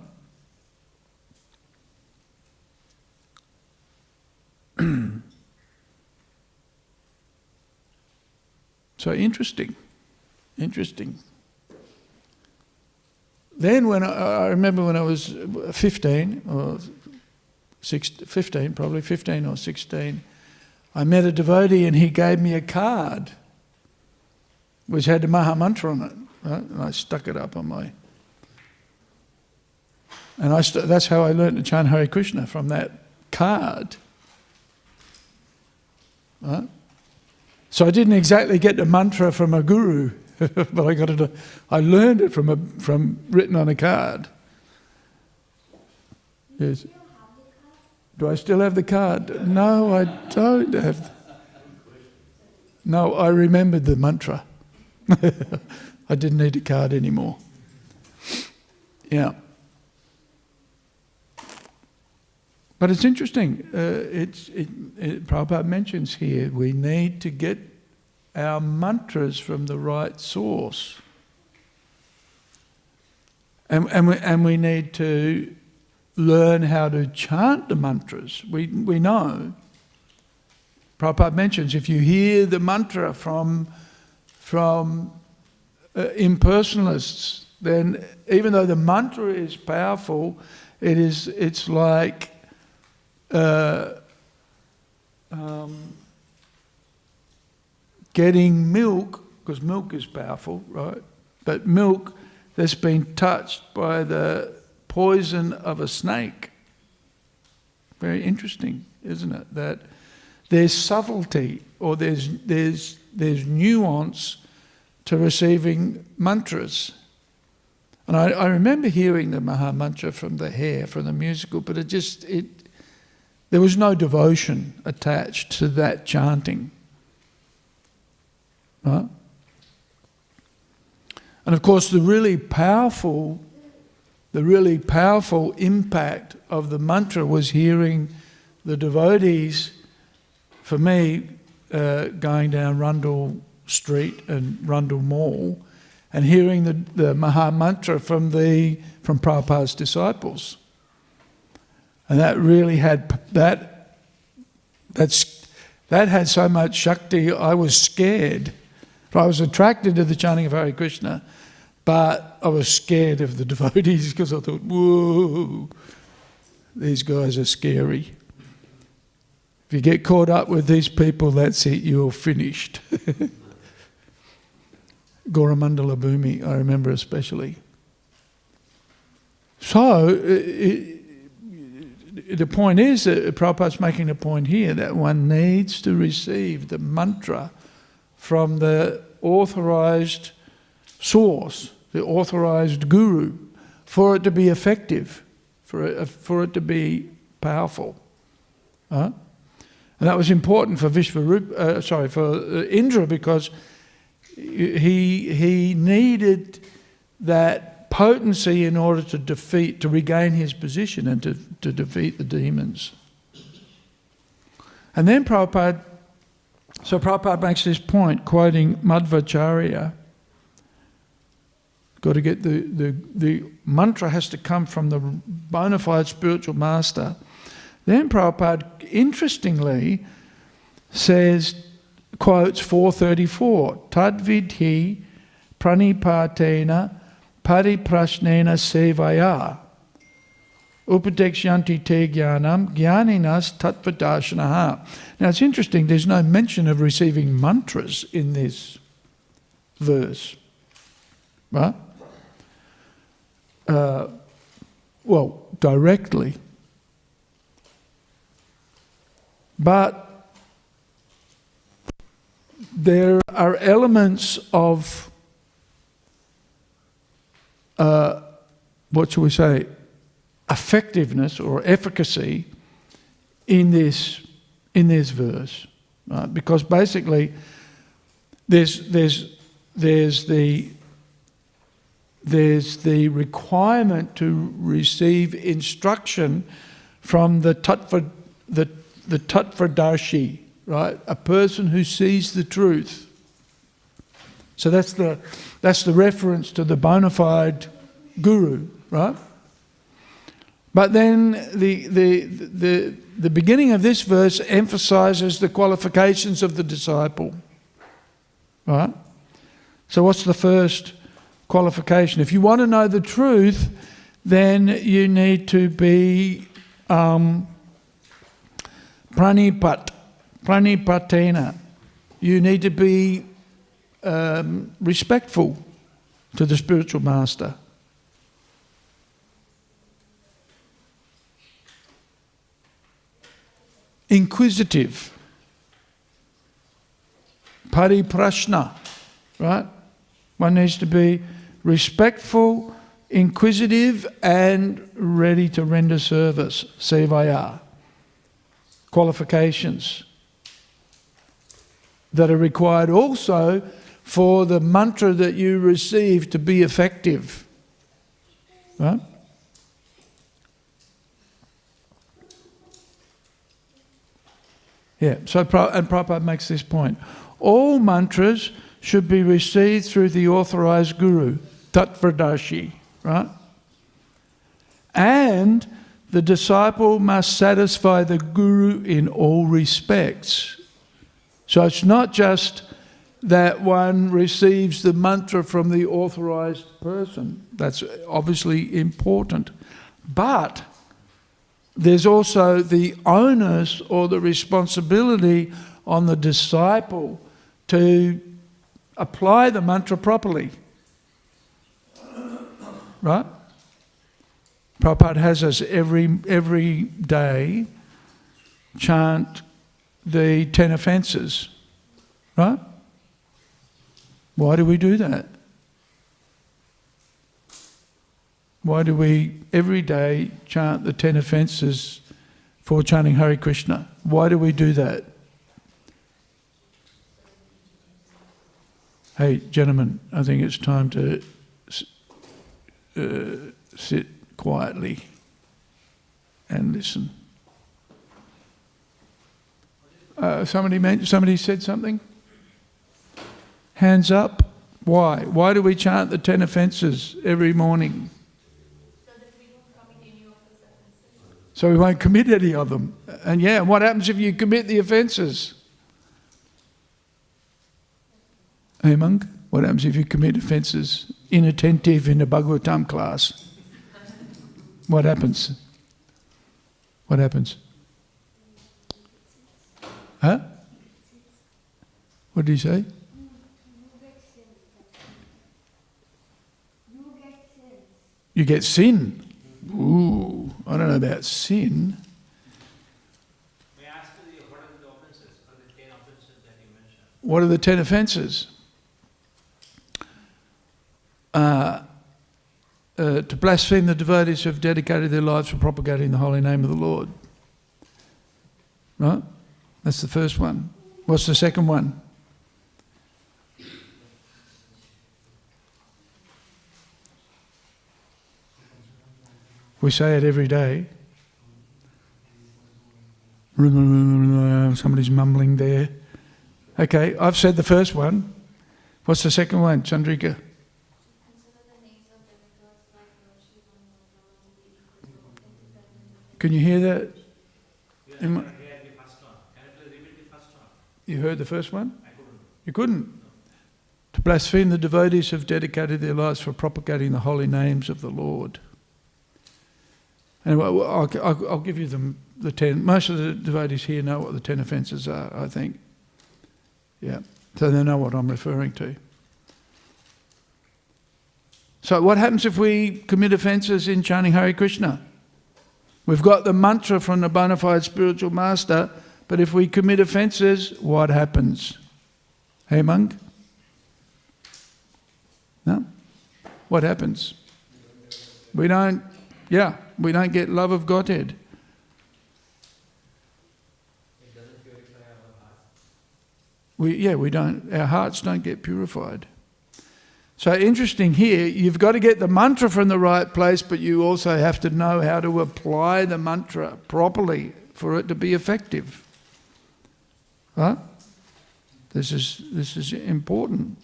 So interesting. Then when I remember when I was 15 or 15 or 16, I met a devotee and he gave me a card which had the Maha Mantra on it, right? And I stuck it up on my... And that's how I learned to chant Hare Krishna, from that card. Right? So I didn't exactly get the mantra from a guru, but I learned it from written on a card. Yes. Do I still have the card? No, I don't have. No, I remembered the mantra. I didn't need a card anymore. Yeah. But it's interesting. Prabhupada mentions here, we need to get our mantras from the right source. And we need to learn how to chant the mantras. We know. Prabhupada mentions, if you hear the mantra from impersonalists, then even though the mantra is powerful, it's like getting milk, because milk is powerful, right? But milk that's been touched by the poison of a snake. Very interesting, isn't it? That there's subtlety or there's nuance to receiving mantras. And I remember hearing the Maha Mantra from the Hare, from the musical, but there was no devotion attached to that chanting. Right? And of course the really powerful impact of the mantra was hearing the devotees, for me, going down Rundle Street and Rundle Mall, and hearing the Maha Mantra from Prabhupada's disciples. And that really had that had so much Shakti, I was scared. I was attracted to the chanting of Hare Krishna, but I was scared of the devotees because I thought, whoa, these guys are scary. If you get caught up with these people, that's it, you're finished. Goramandala Bhumi, I remember especially. So, the point is that Prabhupada's making a point here that one needs to receive the mantra from the authorized source, the authorized guru, for it to be effective, for it to be powerful. And that was important for for Indra, because he needed that potency in order to regain his position and to defeat the demons. And then Prabhupada makes this point, quoting Madhvacharya. Got to get the mantra has to come from the bona fide spiritual master. Then Prabhupada, interestingly, quotes 434, Tadvidhi pranipatena pariprasnena sevaya upadekshanti te jnanam jnaninas tattvadashanaha. Now it's interesting, there's no mention of receiving mantras in this verse, right? Well, directly. But there are elements of, effectiveness or efficacy in this verse, right? Because basically, there's the requirement to receive instruction from the Tattvadarshi, right? A person who sees the truth. So that's the reference to the bona fide guru, right? But then the beginning of this verse emphasizes the qualifications of the disciple, right? So what's the first qualification? If you want to know the truth, then you need to be pranipatena. You need to be respectful to the spiritual master. Inquisitive. Pariprashna, right? One needs to be respectful, inquisitive, and ready to render service. Sevaya. Qualifications that are required also for the mantra that you receive to be effective. Right? Yeah, so and Prabhupada makes this point. All mantras should be received through the authorized guru, Tattvadarshi, right? And the disciple must satisfy the guru in all respects. So it's not just that one receives the mantra from the authorized person. That's obviously important. But there's also the onus or the responsibility on the disciple to apply the mantra properly. Right? Prabhupada has us every day chant the 10 offences. Right? Why do we do that? Why do we every day chant the 10 offences for chanting Hare Krishna? Why do we do that? Hey, gentlemen, I think it's time to sit quietly and listen. Somebody said something? Hands up. Why? Why do we chant the 10 offences every morning? So we won't commit any of them. And yeah, what happens if you commit the offences? Hey monk, what happens if you commit offences? Inattentive in a Bhagavatam class. What happens? What happens? Huh? What did he say? You get sin. Ooh, I don't know about sin. May I ask you, what are the offences? What are the 10 offences that you mentioned? What are the 10 offences? To blaspheme the devotees who have dedicated their lives for propagating the holy name of the Lord. Right? That's the first one. What's the second one? We say it every day. Somebody's mumbling there. Okay, I've said the first one. What's the second one, Chandrika? Can you hear that? Yes, I heard the first one. Can you please repeat the first one? You heard the first one? I couldn't. You couldn't? No. To blaspheme the devotees who have dedicated their lives for propagating the holy names of the Lord. Anyway, I'll give you the 10. Most of the devotees here know what the 10 offences are, I think. Yeah, so they know what I'm referring to. So what happens if we commit offences in chanting Hare Krishna? We've got the mantra from the bona fide spiritual master, but if we commit offences, what happens? Hey, monk? No? What happens? We don't get love of Godhead. It doesn't purify our heart. We don't. Our hearts don't get purified. So interesting here, you've got to get the mantra from the right place, but you also have to know how to apply the mantra properly for it to be effective. Right? This is important.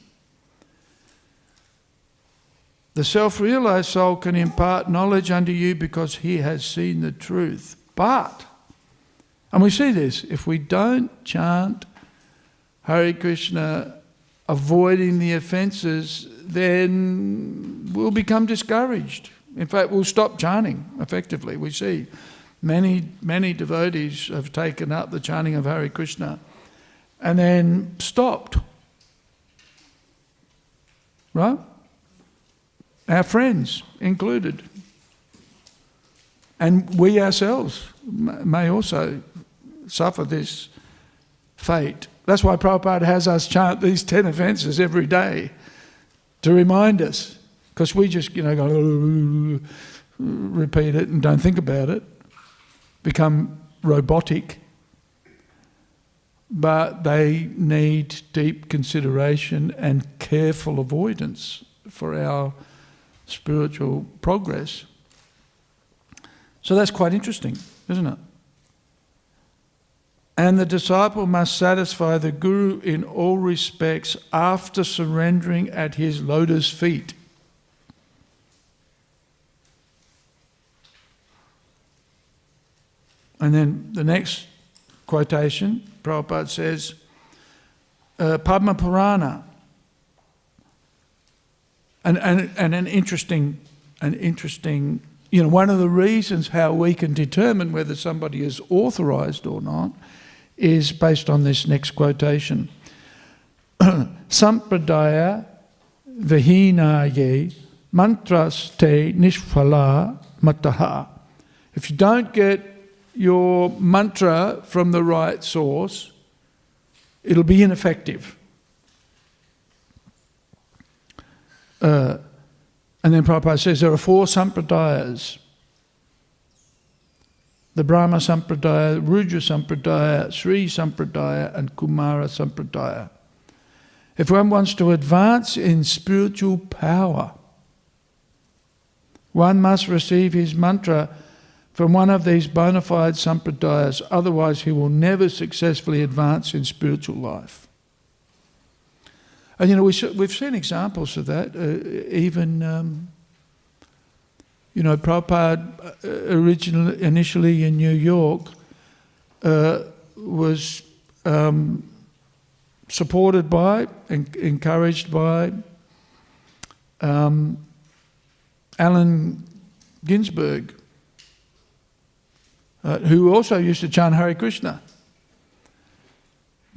The self-realized soul can impart knowledge unto you because he has seen the truth. But, and we see this, if we don't chant Hare Krishna, avoiding the offences, then we'll become discouraged. In fact, we'll stop chanting, effectively. We see many devotees have taken up the chanting of Hare Krishna and then stopped. Right? Our friends included. And we ourselves may also suffer this fate. That's why Prabhupada has us chant these 10 offences every day to remind us. Because we just, go repeat it and don't think about it. Become robotic. But they need deep consideration and careful avoidance for our spiritual progress. So that's quite interesting, isn't it? And the disciple must satisfy the Guru in all respects after surrendering at his lotus feet. And then the next quotation, Prabhupada says, Padma Purana. And an interesting, one of the reasons how we can determine whether somebody is authorized or not is based on this next quotation. sampradaya vihinaye mantras te nishphala mataha. If you don't get your mantra from the right source, it'll be ineffective. And then Prabhupada says there are 4 sampradayas. The Brahma Sampradaya, Rudra Sampradaya, Sri Sampradaya and Kumara Sampradaya. If one wants to advance in spiritual power, one must receive his mantra from one of these bona fide sampradayas, otherwise he will never successfully advance in spiritual life. And you know, we've seen examples of that, you know, Prabhupada initially in New York was supported by and encouraged by Allen Ginsberg, who also used to chant Hare Krishna.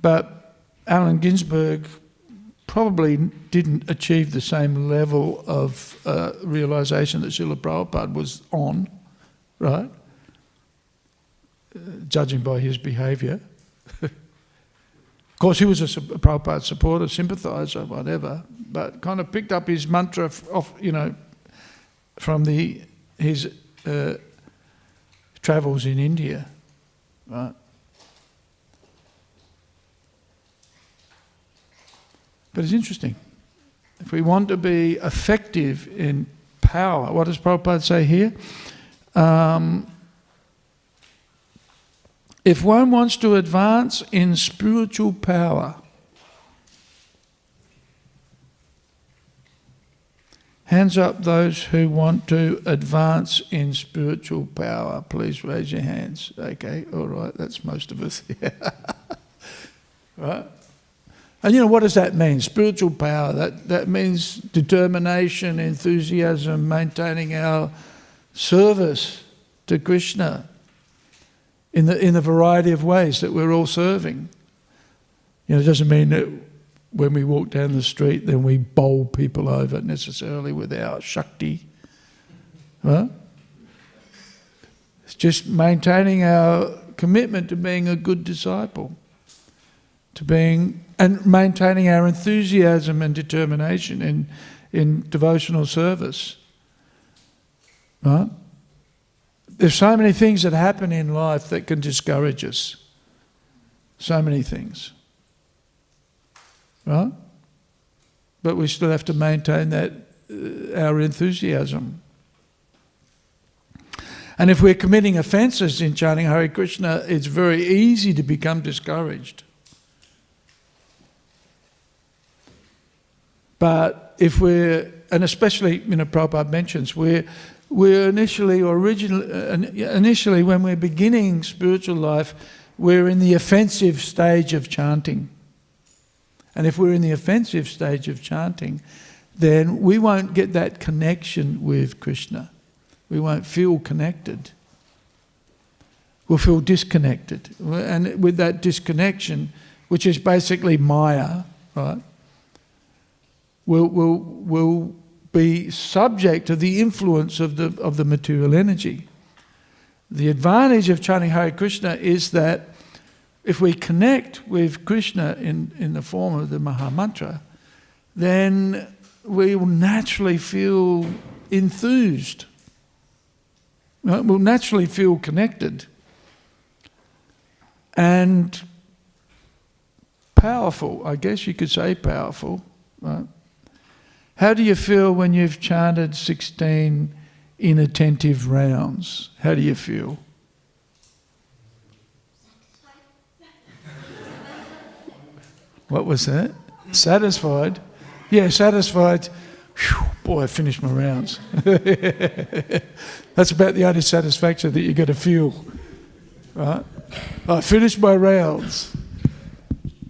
But Allen Ginsberg probably didn't achieve the same level of realization that Srila Prabhupada was on, right? Judging by his behaviour. Of course, he was a Prabhupada supporter, sympathiser, whatever, but kind of picked up his mantra off, you know, from his travels in India, right? But it's interesting. If we want to be effective in power, what does Prabhupada say here? If one wants to advance in spiritual power, hands up those who want to advance in spiritual power. Please raise your hands. Okay, all right, that's most of us. Right? And you know, what does that mean? Spiritual power, that means determination, enthusiasm, maintaining our service to Krishna in the variety of ways that we're all serving. You know, it doesn't mean that when we walk down the street then we bowl people over necessarily with our Shakti. Right? It's just maintaining our commitment to being a good disciple, and maintaining our enthusiasm and determination in devotional service. Right? There's so many things that happen in life that can discourage us. So many things. Right? But we still have to maintain that our enthusiasm. And if we're committing offences in chanting Hare Krishna, it's very easy to become discouraged. But if and especially, you know, Prabhupada mentions, we're initially when we're beginning spiritual life, we're in the offensive stage of chanting. And if we're in the offensive stage of chanting, then we won't get that connection with Krishna. We won't feel connected. We'll feel disconnected. And with that disconnection, which is basically Maya, right? We'll be subject to the influence of the material energy. The advantage of chanting Hare Krishna is that if we connect with Krishna in the form of the Maha Mantra, then we will naturally feel enthused. Right? We'll naturally feel connected and powerful. I guess you could say powerful. Right? How do you feel when you've chanted 16 inattentive rounds? How do you feel? What was that? Satisfied? Yeah, satisfied. Whew, boy, I finished my rounds. That's about the only satisfaction that you're going to feel. Right? I finished my rounds.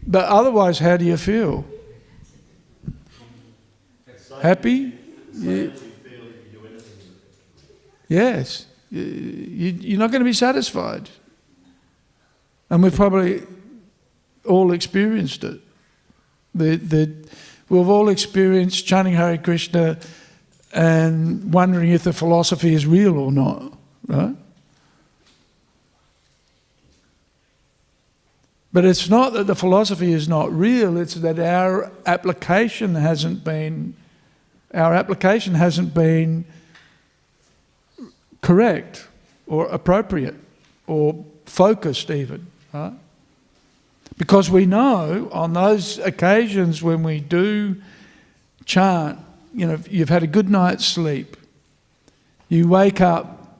But otherwise, how do you feel? Happy? Yes. You're not going to be satisfied. And we've probably all experienced it. We've all experienced chanting Hare Krishna and wondering if the philosophy is real or not, right? But it's not that the philosophy is not real, it's that our application hasn't been correct or appropriate or focused even, right? Because we know on those occasions when we do chant, you know, you've had a good night's sleep, you wake up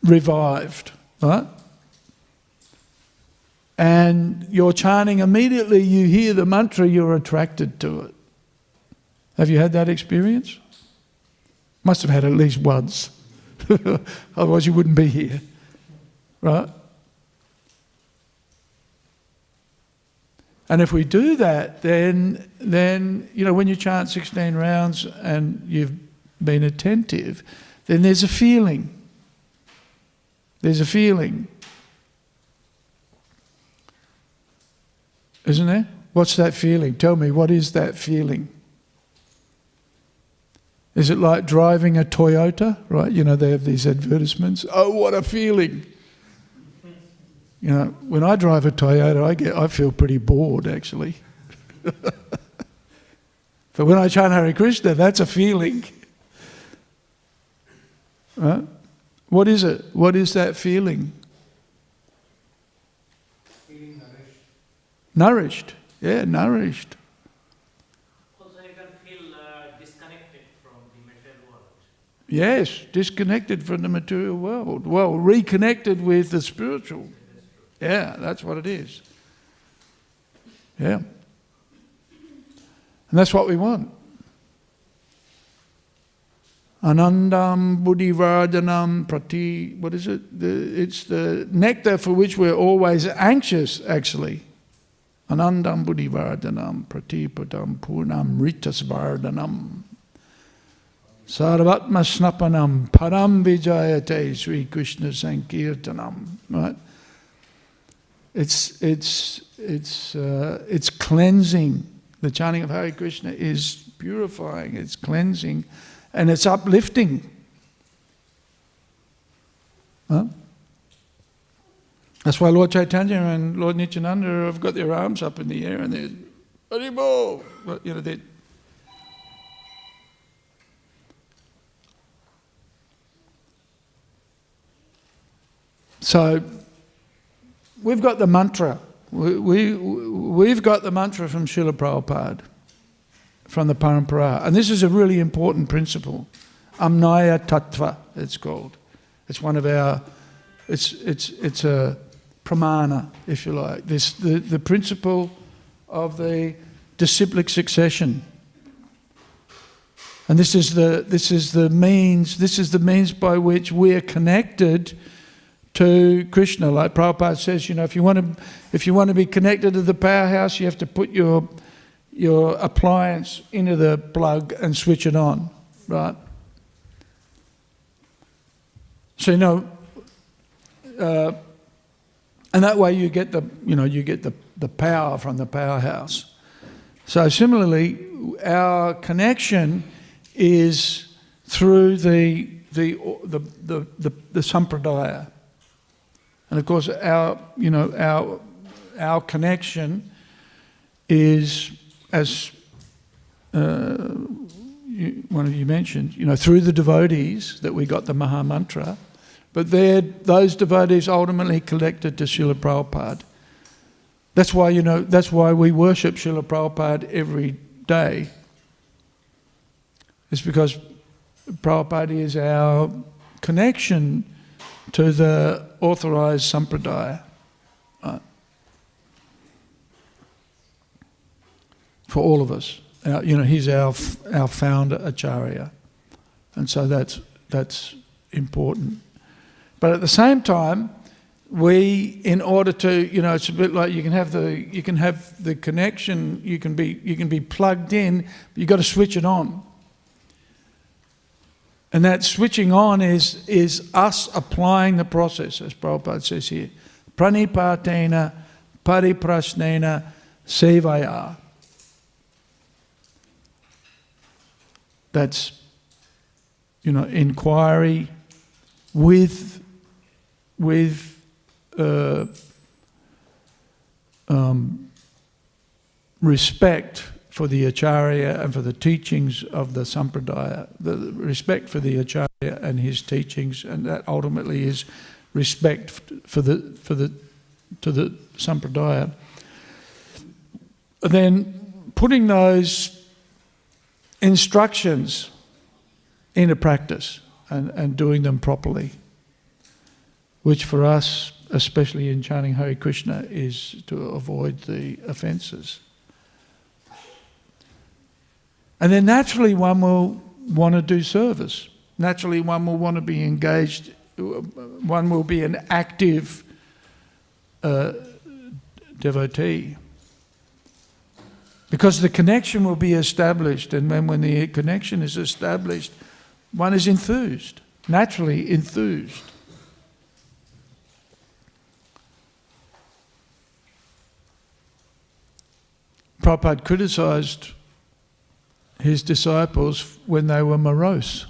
revived, right? And you're chanting, immediately you hear the mantra, you're attracted to it. Have you had that experience? Must have had at least once. Otherwise you wouldn't be here, right? And if we do that, then you know, when you chant 16 rounds and you've been attentive, then there's a feeling. There's a feeling. Isn't there? What's that feeling? Tell me, what is that feeling? Is it like driving a Toyota? Right, you know, they have these advertisements. Oh, what a feeling. You know, when I drive a Toyota, I feel pretty bored, actually. But when I chant Hare Krishna, that's a feeling. Right? What is it? What is that feeling? Feeling nourished. Nourished. Yeah, nourished. Also, you can feel disconnected from the material world. Yes, disconnected from the material world. Well, reconnected with the spiritual. Yeah, that's what it is. Yeah. And that's what we want. Anandam buddhivardhanam prati, what is it? It's the nectar for which we're always anxious, actually. Anandam buddhivardhanam prati padam purnam ritasvardhanam sarvatma snapanam param vijayate Sri Krishna Sankirtanam. Right? It's cleansing. The chanting of Hare Krishna is purifying, it's cleansing, and it's uplifting. Huh? That's why Lord Chaitanya and Lord Nityananda have got their arms up in the air and they're Haribol. Well, you know, they're so we've got the mantra. We've got the mantra from Srila Prabhupada, from the Parampara. And this is a really important principle. Amnaya Tattva, it's called. It's one of our, it's a pramana, if you like. The principle of the disciplic succession. And this is the means by which we're connected to Krishna. Like Prabhupada says, you know, if you want to be connected to the powerhouse, you have to put your appliance into the plug and switch it on, right? So, you know, and that way you get the power from the powerhouse. So similarly, our connection is through the sampradaya. And of course, our connection is, as one of you mentioned, you know, through the devotees that we got the Maha Mantra, but those devotees ultimately collected to Srila Prabhupada. That's why we worship Srila Prabhupada every day. It's because Prabhupada is our connection to the authorized sampradaya. For all of us. He's our Founder-Acharya. And so that's important. But at the same time, we, in order to, it's a bit like you can have the connection, you can be plugged in, but you've got to switch it on. And that switching on is us applying the process, as Prabhupada says here. Pranipatena pariprasnena sevaya. That's, inquiry with respect for the Acharya and for the teachings of the Sampradaya, the respect for the Acharya and his teachings, and that ultimately is respect to the Sampradaya. Then putting those instructions into practice and doing them properly, which for us, especially in chanting Hare Krishna, is to avoid the offences. And then naturally one will want to do service. Naturally one will want to be engaged. One will be an active devotee. Because the connection will be established, and when the connection is established, one is enthused, naturally enthused. Prabhupada criticised his disciples when they were morose.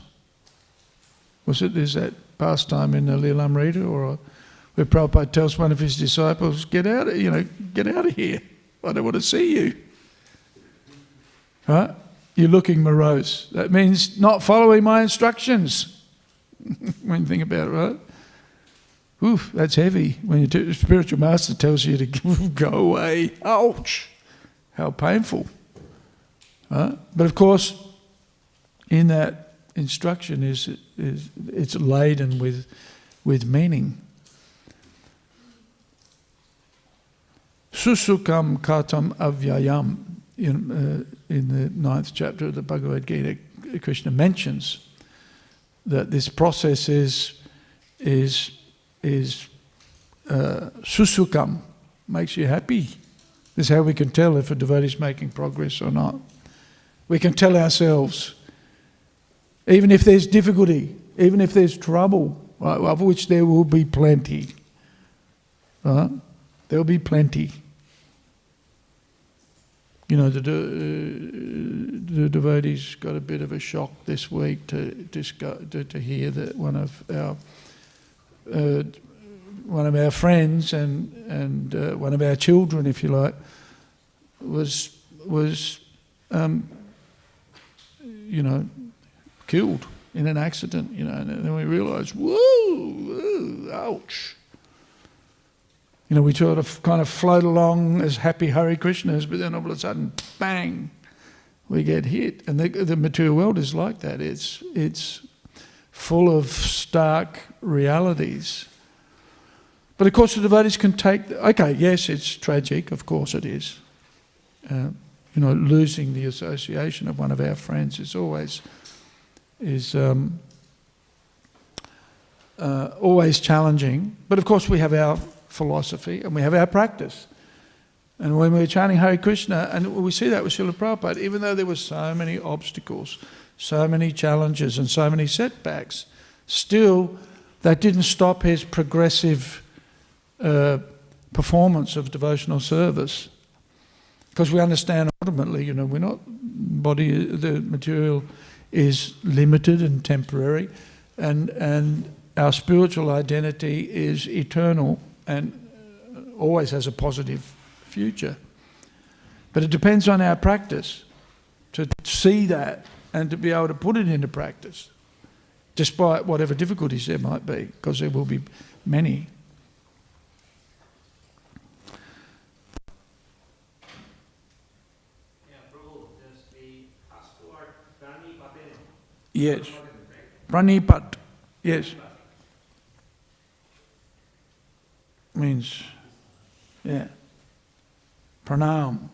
Is that pastime in the Lilamrita, or where Prabhupada tells one of his disciples, get out of here. I don't want to see you. Right? You're looking morose. That means not following my instructions. When you think about it, right? Oof, that's heavy. When your spiritual master tells you to go away. Ouch! How painful. Right? But of course, in that instruction it's laden with meaning. Susukam katam avyayam. In the 9th chapter of the Bhagavad Gita, Krishna mentions that this process is susukam, makes you happy. This is how we can tell if a devotee is making progress or not. We can tell ourselves, even if there's difficulty, even if there's trouble, right, of which there will be plenty. Right? There will be plenty. The devotees got a bit of a shock this week to hear that one of our friends and one of our children, if you like, was killed in an accident. And then we realised, whoa, ouch. We sort of kind of float along as happy Hare Krishnas, but then all of a sudden, bang, we get hit. And the material world is like that. It's full of stark realities. But of course the devotees can take, okay, yes, it's tragic, of course it is. Losing the association of one of our friends is always challenging. But of course we have our philosophy and we have our practice. And when we're chanting Hare Krishna, and we see that with Srila Prabhupada, even though there were so many obstacles, so many challenges and so many setbacks, still that didn't stop his progressive performance of devotional service. Because we understand ultimately, we're not, the material is limited and temporary, and our spiritual identity is eternal and always has a positive future. But it depends on our practice to see that and to be able to put it into practice, despite whatever difficulties there might be, because there will be many. Prabhu, there's the first word, Pranipatena. Yes. Pranipat. Yes. Means, yeah. Pranam.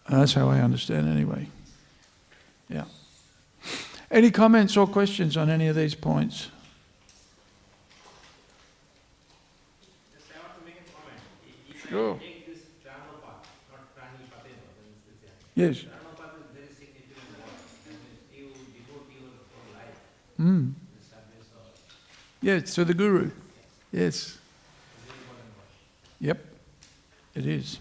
That's how I understand anyway. Yeah. Any comments or questions on any of these points? Just I want to make a comment. If Sure. I take this Pranapat, not Pranipatena, then it's this. Yes. Pranapat is very significant word. That means you devote your whole life Mm. to the service of Yes, to the Guru. Yes. very important word. Yep, it is.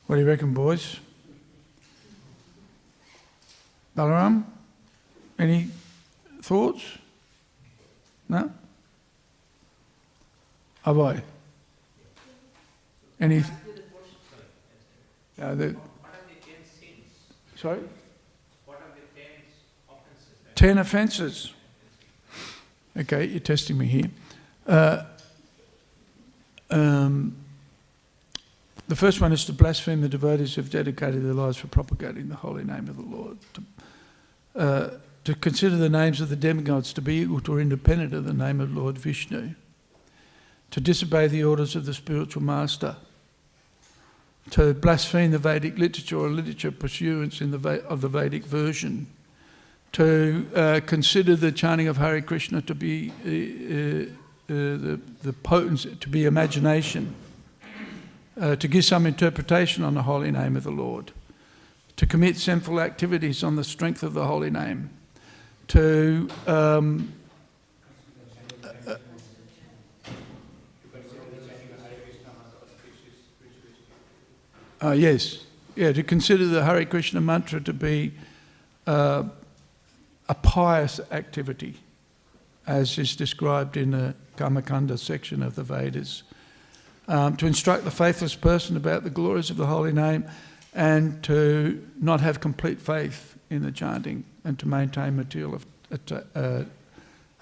What do you reckon, boys? Balaram? Any thoughts? No? Abhay? Any? What are the 10 sins? Sorry? What are the 10 offenses? 10 offences. Okay, you're testing me here. The first one is to blaspheme the devotees who have dedicated their lives for propagating the holy name of the Lord. To consider the names of the demigods to be equal to or independent of the name of Lord Vishnu. To disobey the orders of the spiritual master. To blaspheme the Vedic literature or literature pursuance of the Vedic version. To consider the chanting of Hare Krishna to be the potency, to be imagination. To give some interpretation on the holy name of the Lord, to commit sinful activities on the strength of the holy name, to to consider the Hare Krishna mantra to be a pious activity, as is described in the Karmakanda section of the Vedas. To instruct the faithless person about the glories of the holy name, and to not have complete faith in the chanting, and to maintain material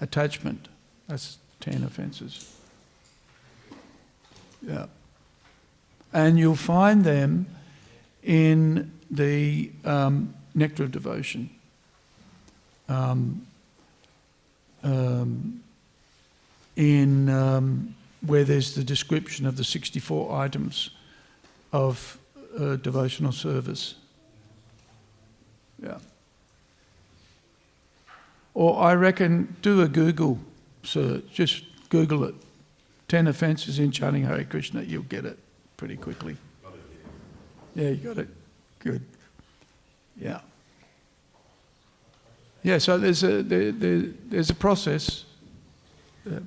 attachment. That's 10 offences. Yeah. And you'll find them in the Nectar of Devotion. Where there's the description of the 64 items of devotional service. Yeah. Or I reckon, do a Google search, just Google it. 10 offences in chanting Hare Krishna, you'll get it pretty quickly. Yeah, you got it. Good. Yeah. Yeah, so there's a process. Yeah.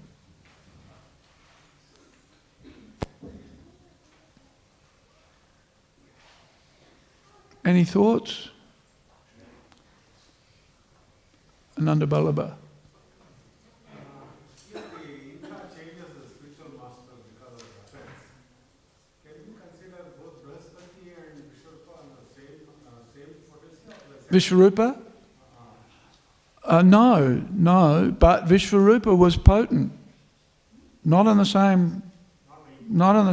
Any thoughts? Ananda Ballabha. If the Inca changes the spiritual master because of offense, can you consider both Brihaspati and Vishwarupa on the same potency? Vishwarupa? No, but Vishwarupa was potent. Not on the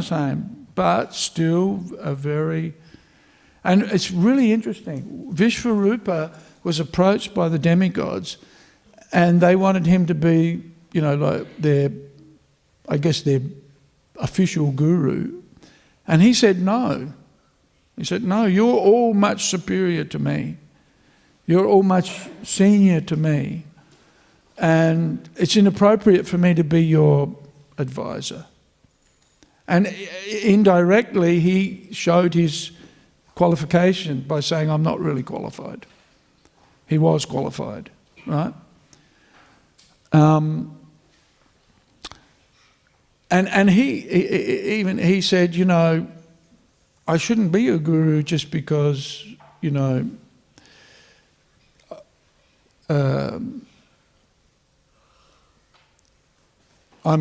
same, but still a very... And it's really interesting. Vishwarupa was approached by the demigods, and they wanted him to be, like their official guru. And he said no. He said, no, you're all much superior to me. You're all much senior to me. And it's inappropriate for me to be your advisor. And indirectly, he showed his qualification by saying, I'm not really qualified. He was qualified, right? And he said, I shouldn't be a guru just because, I'm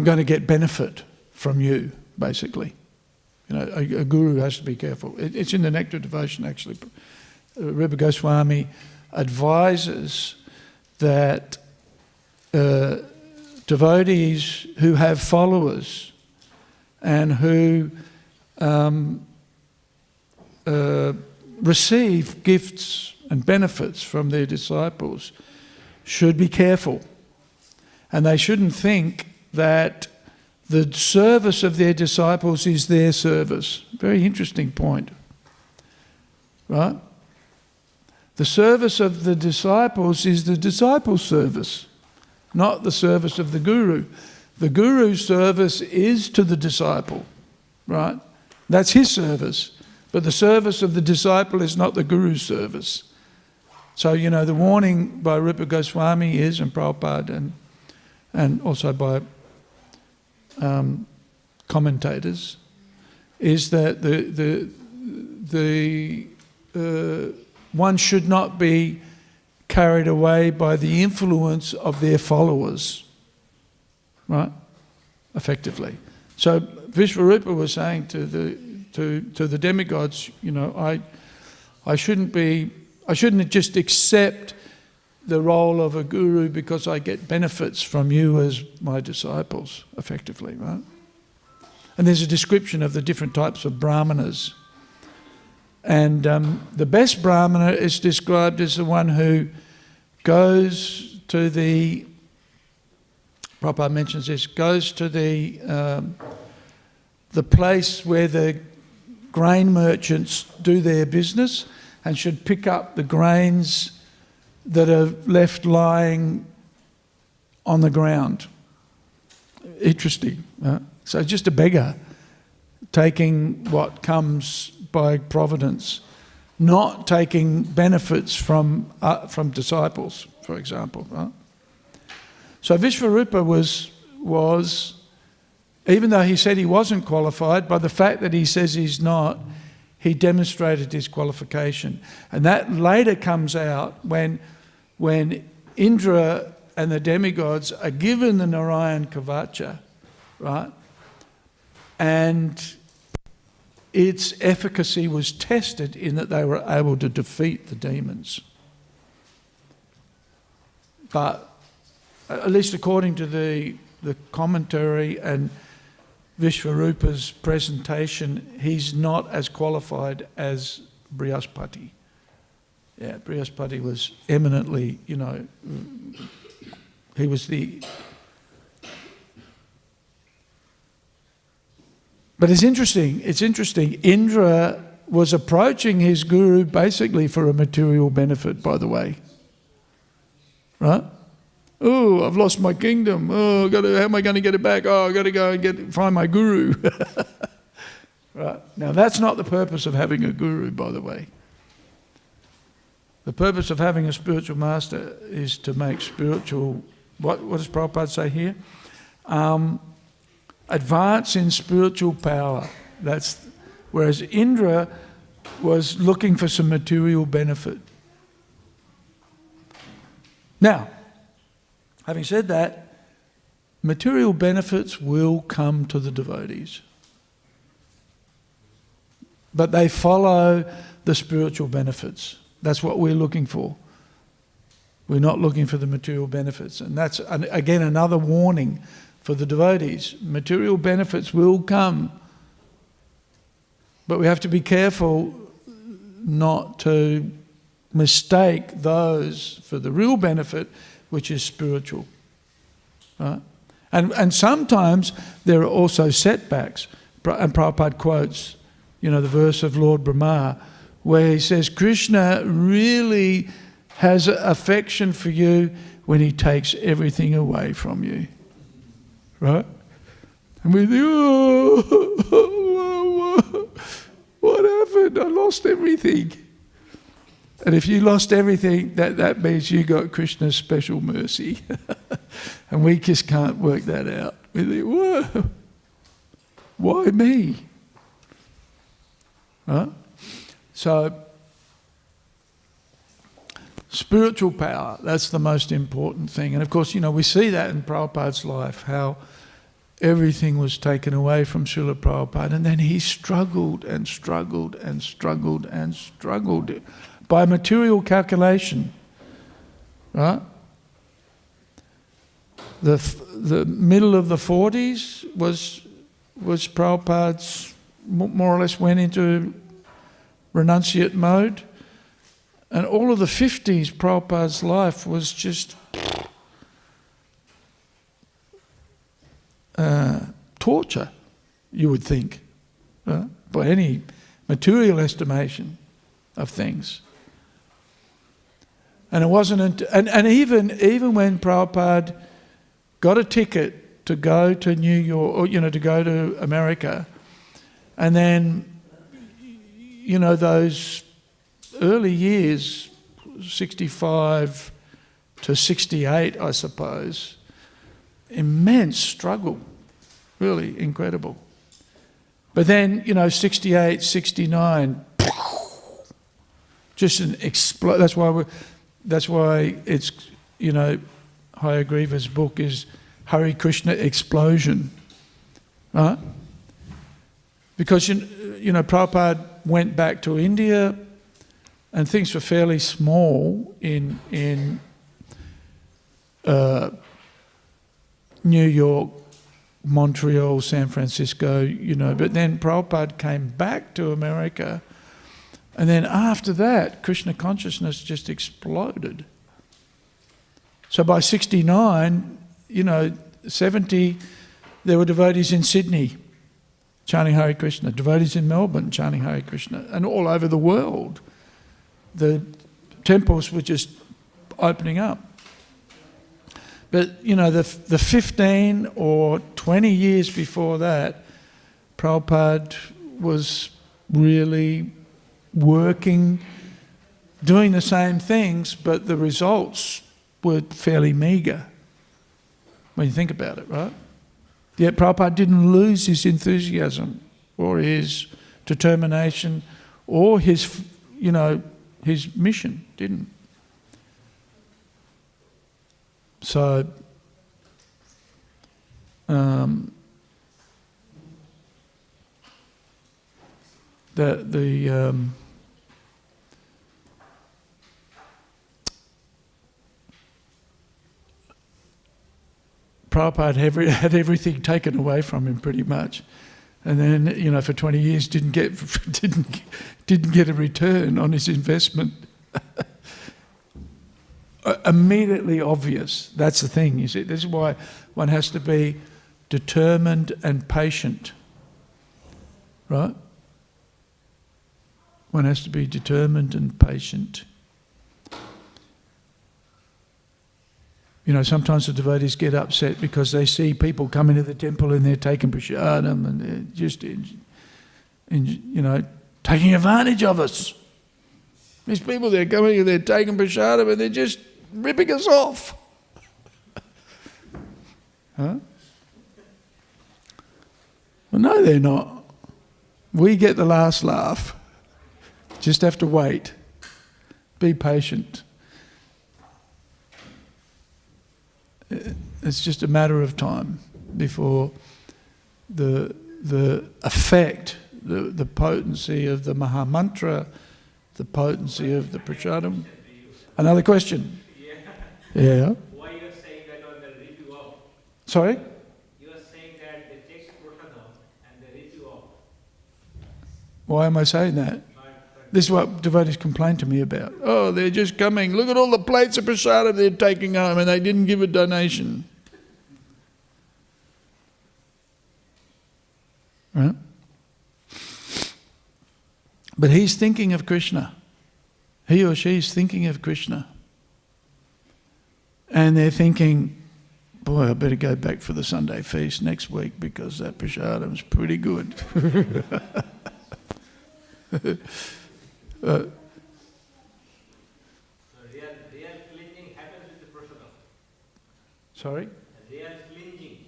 going to get benefit from you, basically. A guru has to be careful. It's in the Nectar of Devotion, actually. Rupa Goswami advises that devotees who have followers and who receive gifts and benefits from their disciples should be careful. And they shouldn't think that the service of their disciples is their service. Very interesting point. Right? The service of the disciples is the disciples' service, not the service of the guru. The guru's service is to the disciple, right? That's his service. But the service of the disciple is not the guru's service. So, the warning by Rupa Goswami is, and Prabhupada, and also by commentators, is that one should not be carried away by the influence of their followers, right? Effectively. So Vishvarupa was saying to the demigods, I shouldn't just accept the role of a guru because I get benefits from you as my disciples, effectively, right? And there's a description of the different types of brahmanas. And the best brahmana is described as the one who goes to the, Prabhupada mentions this, goes to the place where the grain merchants do their business and should pick up the grains that are left lying on the ground. Interesting. So just a beggar taking what comes by providence, not taking benefits from disciples, for example. Right? So Vishvarupa was, even though he said he wasn't qualified, by the fact that he says he's not, he demonstrated his qualification. And that later comes out when Indra and the demigods are given the Narayan Kavacha, right? And its efficacy was tested in that they were able to defeat the demons. But at least according to the commentary and Vishvarupa's presentation, he's not as qualified as Brihaspati. Yeah, Brihaspati was eminently, he was the... But it's interesting. Indra was approaching his guru basically for a material benefit, by the way. Right? Oh, I've lost my kingdom. Oh, how am I going to get it back? Oh, I've got to go and find my guru. Right? Now, that's not the purpose of having a guru, by the way. The purpose of having a spiritual master is to make spiritual... What does Prabhupada say here? Advance in spiritual power. Whereas Indra was looking for some material benefit. Now, having said that, material benefits will come to the devotees. But they follow the spiritual benefits. That's what we're looking for. We're not looking for the material benefits. And that's, again, another warning for the devotees. Material benefits will come. But we have to be careful not to mistake those for the real benefit, which is spiritual. Right? And sometimes there are also setbacks. And Prabhupada quotes, the verse of Lord Brahma, where he says, Krishna really has affection for you when he takes everything away from you. Right? And we think, what happened? I lost everything. And if you lost everything, that means you got Krishna's special mercy. And we just can't work that out. We think, whoa, why me? Right? So, spiritual power, that's the most important thing. And of course, we see that in Prabhupada's life, how everything was taken away from Srila Prabhupada, and then he struggled and struggled and struggled and struggled by material calculation, right? The middle of the 40s was Prabhupada's, more or less went into renunciate mode, and all of the 50s, Prabhupada's life was just torture, you would think, by any material estimation of things. And it wasn't, and even when Prabhupada got a ticket to go to New York, or, to go to America, and then, those early years, 65 to 68, I suppose, immense struggle, really incredible. But then, 68, 69, just an explode. That's why it's, Hayagriva's book is Hare Krishna Explosion, right? Because, Prabhupada went back to India and things were fairly small in New York, Montreal, San Francisco, but then Prabhupada came back to America, and then after that, Krishna consciousness just exploded. So by 69, 70, there were devotees in Sydney chanting Hare Krishna, devotees in Melbourne chanting Hare Krishna, and all over the world. The temples were just opening up. But, the 15 or 20 years before that, Prabhupada was really working, doing the same things, but the results were fairly meagre, when you think about it, right? Yet Prabhupada didn't lose his enthusiasm or his determination or his mission, didn't. So, Prabhupada had everything taken away from him pretty much, and then for 20 years didn't get a return on his investment. Immediately obvious. That's the thing, you see. This is why one has to be determined and patient, right? One has to be determined and patient. Sometimes the devotees get upset because they see people come into the temple and they're taking prasadam and they're just, taking advantage of us. These people, they're coming and they're taking prasadam and they're just ripping us off. Huh? Well, no, they're not. We get the last laugh. Just have to wait. Be patient. It's just a matter of time before the effect, the potency of the Mahamantra, the potency of the prasadam. Another question? Yeah. Why you are saying that on the rip you off? Sorry? You are saying that they take prasadam and they rip you off. Why am I saying that? This is what devotees complain to me about. Oh, they're just coming. Look at all the plates of prasadam they're taking home and they didn't give a donation. Right? But he's thinking of Krishna. He or she is thinking of Krishna. And they're thinking, boy, I better go back for the Sunday feast next week because that prasadam's pretty good. So real cleansing happens with the prasadam. Sorry? Real cleansing,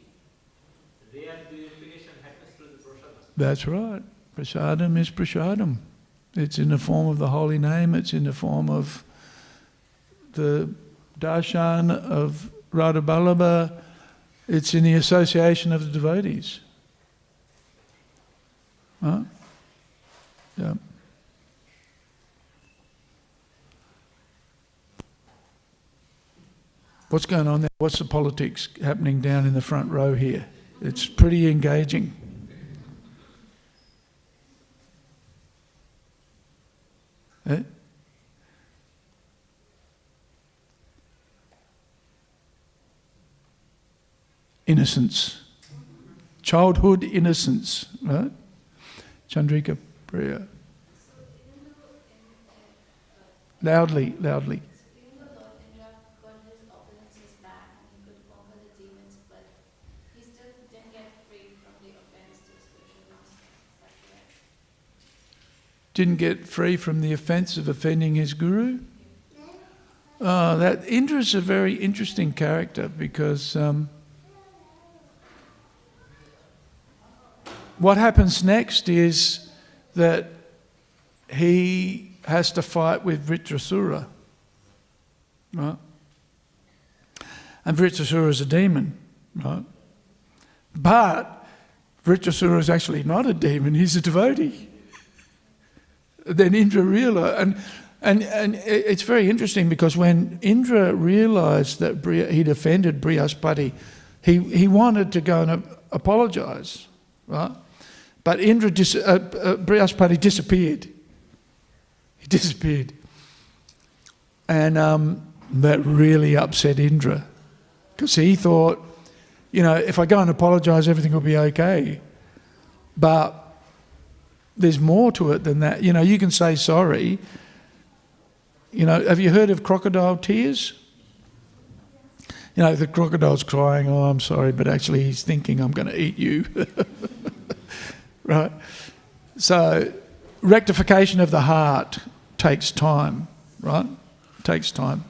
real purification happens through the prasadam. That's right. Prasadam is prasadam. It's in the form of the holy name. It's in the form of the darshan of Radha Vallabha. It's in the association of the devotees. Huh? Yeah. What's going on there? What's the politics happening down in the front row here? It's pretty engaging. Eh? Innocence. Childhood innocence, right? Chandrika Priya. Loudly. Even though didn't get free from the offence of offending his guru. That Indra is a very interesting character because what happens next is that he has to fight with Vritrasura, right? And Vritrasura is a demon, right? But Vritrasura is actually not a demon, he's a devotee. Then Indra realised, and it's very interesting because when Indra realised that he'd offended Brihaspati, he wanted to go and apologise, right? But Brihaspati disappeared. He disappeared. And that really upset Indra because he thought, if I go and apologise, everything will be okay. But there's more to it than that. You can say sorry. Have you heard of crocodile tears? The crocodile's crying, oh, I'm sorry, but actually he's thinking, I'm going to eat you. Right? So rectification of the heart takes time, right? Takes time.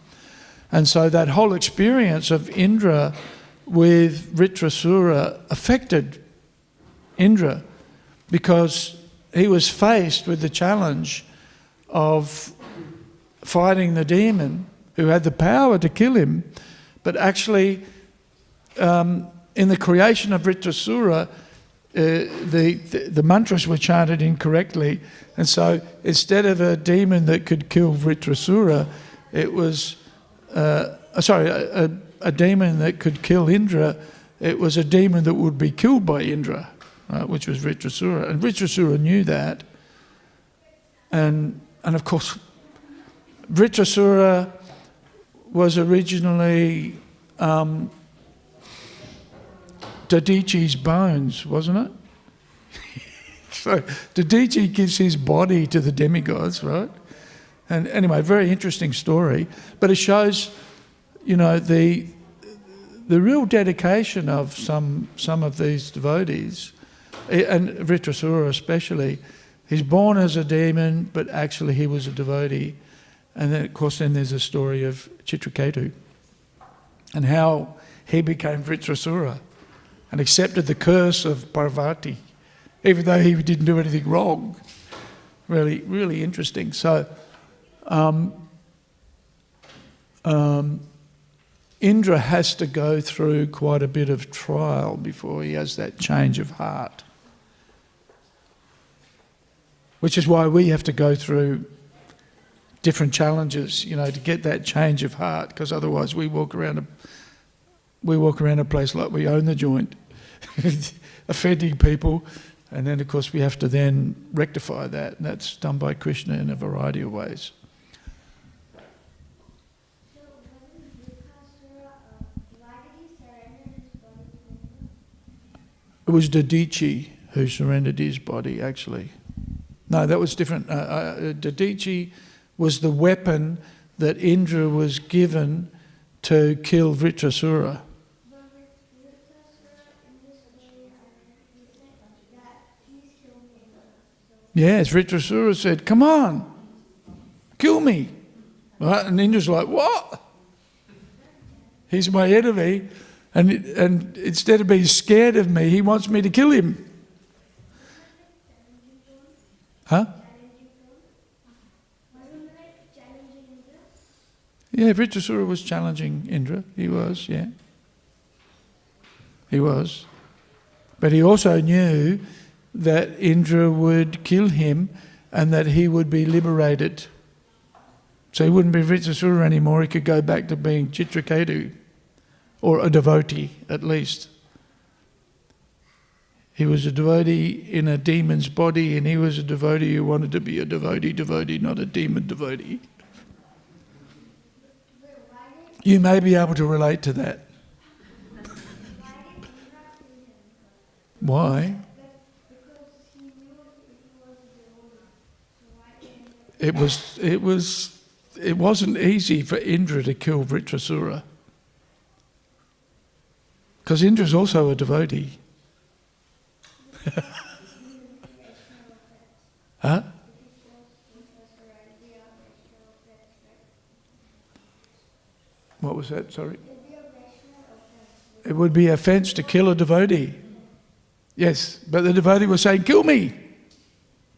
And so that whole experience of Indra with Vritrasura affected Indra because he was faced with the challenge of fighting the demon who had the power to kill him, but actually in the creation of Vritrasura, the mantras were chanted incorrectly, and so instead of a demon that could kill Vritrasura, it was a demon that could kill Indra. It was a demon that would be killed by Indra, which was Vritrasura, and Vritrasura knew that, and of course Vritrasura was originally Dadichi's bones, wasn't it? So Dadichi gives his body to the demigods, right? And anyway, very interesting story. But it shows, the real dedication of some of these devotees, and Vritrasura especially. He's born as a demon, but actually he was a devotee. And then, of course, there's a story of Chitraketu and how he became Vritrasura and accepted the curse of Parvati, even though he didn't do anything wrong. Really, really interesting. So, Indra has to go through quite a bit of trial before he has that change of heart. Which is why we have to go through different challenges, to get that change of heart, because otherwise we walk around a place like we own the joint, offending people, and then of course we have to then rectify that, and that's done by Krishna in a variety of ways. So when Vritrasura, why did he surrender his body to Indra? It was Dadichi who surrendered his body, actually. No, that was different. Dadichi was the weapon that Indra was given to kill Vritrasura. But with Vritrasura in this story, he said that please kill me. So Yes, Vritrasura said, come on, kill me. Right? And Indra's like, what? He's my enemy, and instead of being scared of me, he wants me to kill him. Huh? wasn't it challenging Indra? Yeah, Vritrasura was challenging Indra. He was, yeah. He was. But he also knew that Indra would kill him and that he would be liberated. So he wouldn't be Vritrasura anymore. He could go back to being Chitraketu, or a devotee at least. He was a devotee in a demon's body, and he was a devotee who wanted to be a devotee, not a demon devotee. You may be able to relate to that. Why? It wasn't easy for Indra to kill Vritrasura, because Indra's also a devotee. Huh? What was that? Sorry. It'd be a Vaishnava offense. It would be offense to kill a devotee. Yes, but the devotee was saying, kill me,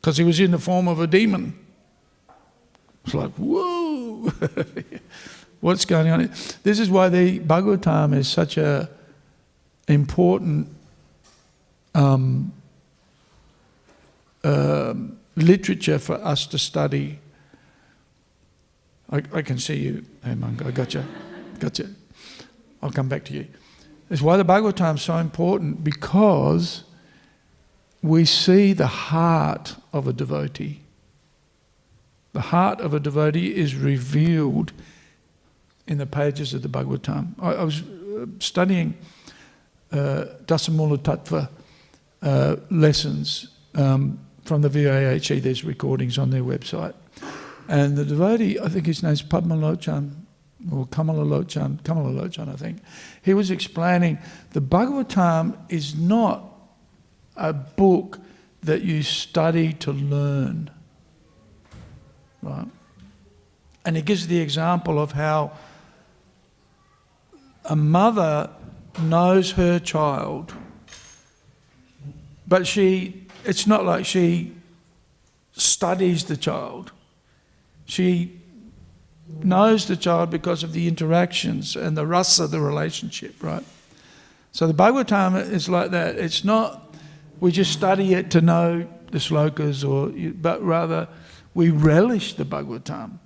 because he was in the form of a demon. It's like, whoa, what's going on here? This is why the Bhagavatam is such a important literature for us to study. I can see you, hey monk, I got you. I'll come back to you. It's why the Bhagavatam is so important, because we see the heart of a devotee. The heart of a devotee is revealed in the pages of the Bhagavatam. I was studying Dasamula Tattva lessons from the VIHE. There's recordings on their website. And the devotee, I think his name's Padmalochan, or Kamalalocan, I think. He was explaining the Bhagavatam is not a book that you study to learn, right? And he gives the example of how a mother knows her child, but it's not like she studies the child. She knows the child because of the interactions and the rasa, the relationship, right? So the Bhagavatam is like that. It's not we just study it to know the slokas, but rather we relish the Bhagavatam,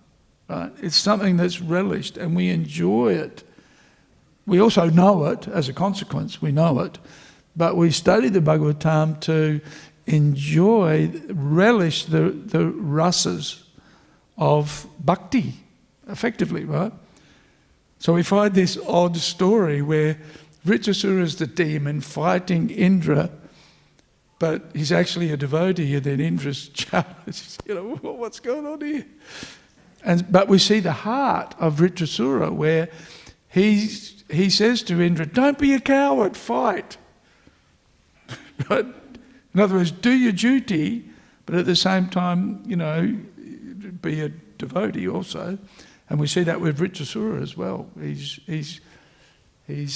right? It's something that's relished and we enjoy it. We also know it as a consequence, we know it, but we study the Bhagavatam to relish the rasas of bhakti, effectively, right? So we find this odd story where Vritrasura is the demon fighting Indra, but he's actually a devotee, and then Indra's challenged, what's going on here? But we see the heart of Vritrasura where he says to Indra, don't be a coward, fight. Right? In other words, do your duty, but at the same time, be a devotee also. And we see that with Vritrasura as well. He's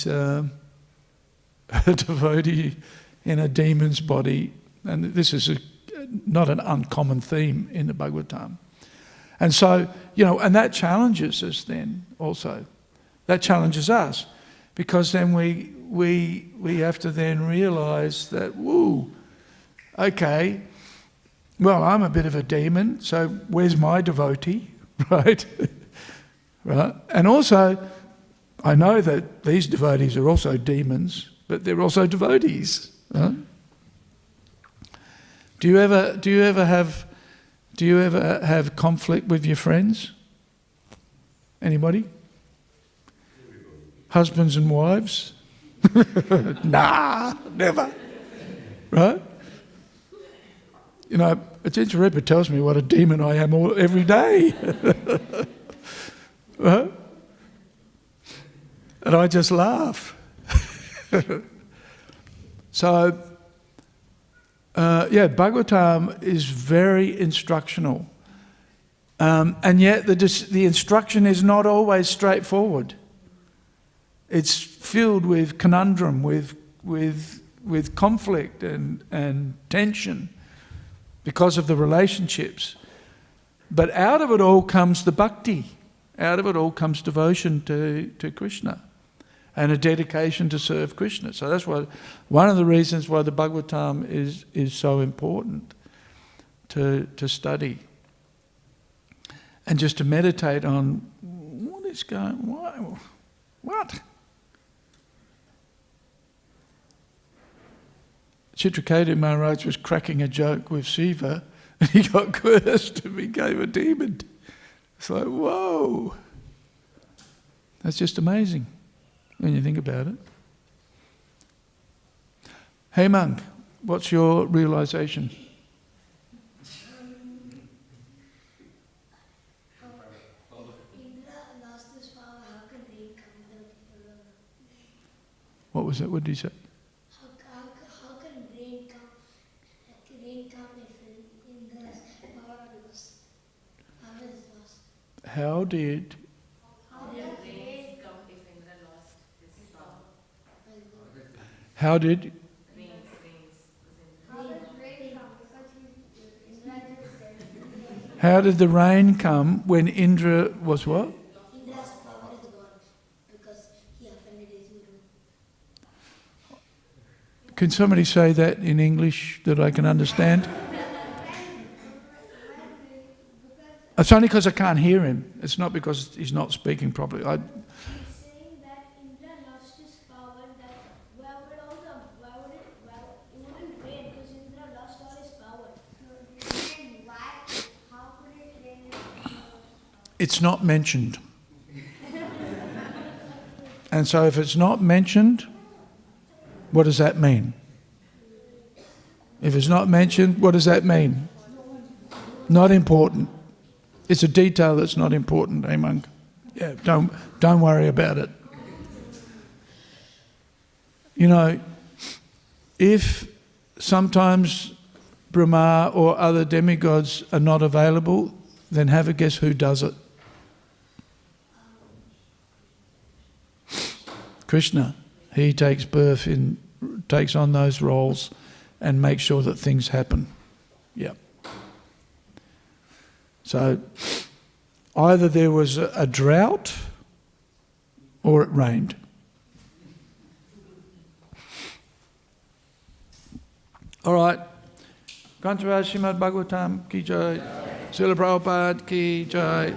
a devotee in a demon's body, and this is not an uncommon theme in the Bhagavatam. And so, and that challenges us then also. That challenges us, because then we have to then realise that, okay, well, I'm a bit of a demon, so where's my devotee, right? Right? And also, I know that these devotees are also demons, but they're also devotees. Right? Do you ever have conflict with your friends? Anybody? Husbands and wives? Nah, never. Right? Ajahn Rupa tells me what a demon I am every day. Right? And I just laugh. So, Bhagavatam is very instructional. And yet the instruction is not always straightforward. It's filled with conundrum, with conflict and tension because of the relationships. But out of it all comes the bhakti. Out of it all comes devotion to Krishna and a dedication to serve Krishna. So that's one of the reasons why the Bhagavatam is so important to study. And just to meditate on what is going on. What? Chitraketu Maharaj was cracking a joke with Shiva and he got cursed and became a demon. It's like, whoa. That's just amazing when you think about it. Hey monk, what's your realization? Indra lost his power. How can rain come? What was it? What did he say? How can rain come? Rain come if Indra's power is lost? How did How can rain come? How did? How did the rain come when Indra was what? Indra's power is gone because he offended his guru. Can somebody say that in English that I can understand? It's only because I can't hear him. It's not because he's not speaking properly. He's saying that Indra lost his power. That why would it wouldn't rain because Indra lost all his power. How could it rain? It's not mentioned. And so if it's not mentioned, what does that mean? If it's not mentioned, what does that mean? Not important. It's a detail that's not important, eh, monk? Yeah, don't worry about it. You know, if sometimes Brahma or other demigods are not available, then have a guess who does it. Krishna. He takes on those roles and makes sure that things happen. Yep. So either there was a drought or it rained. All right. Śrīmad Bhāgavatam ki jai. Srila Prabhupada ki jai.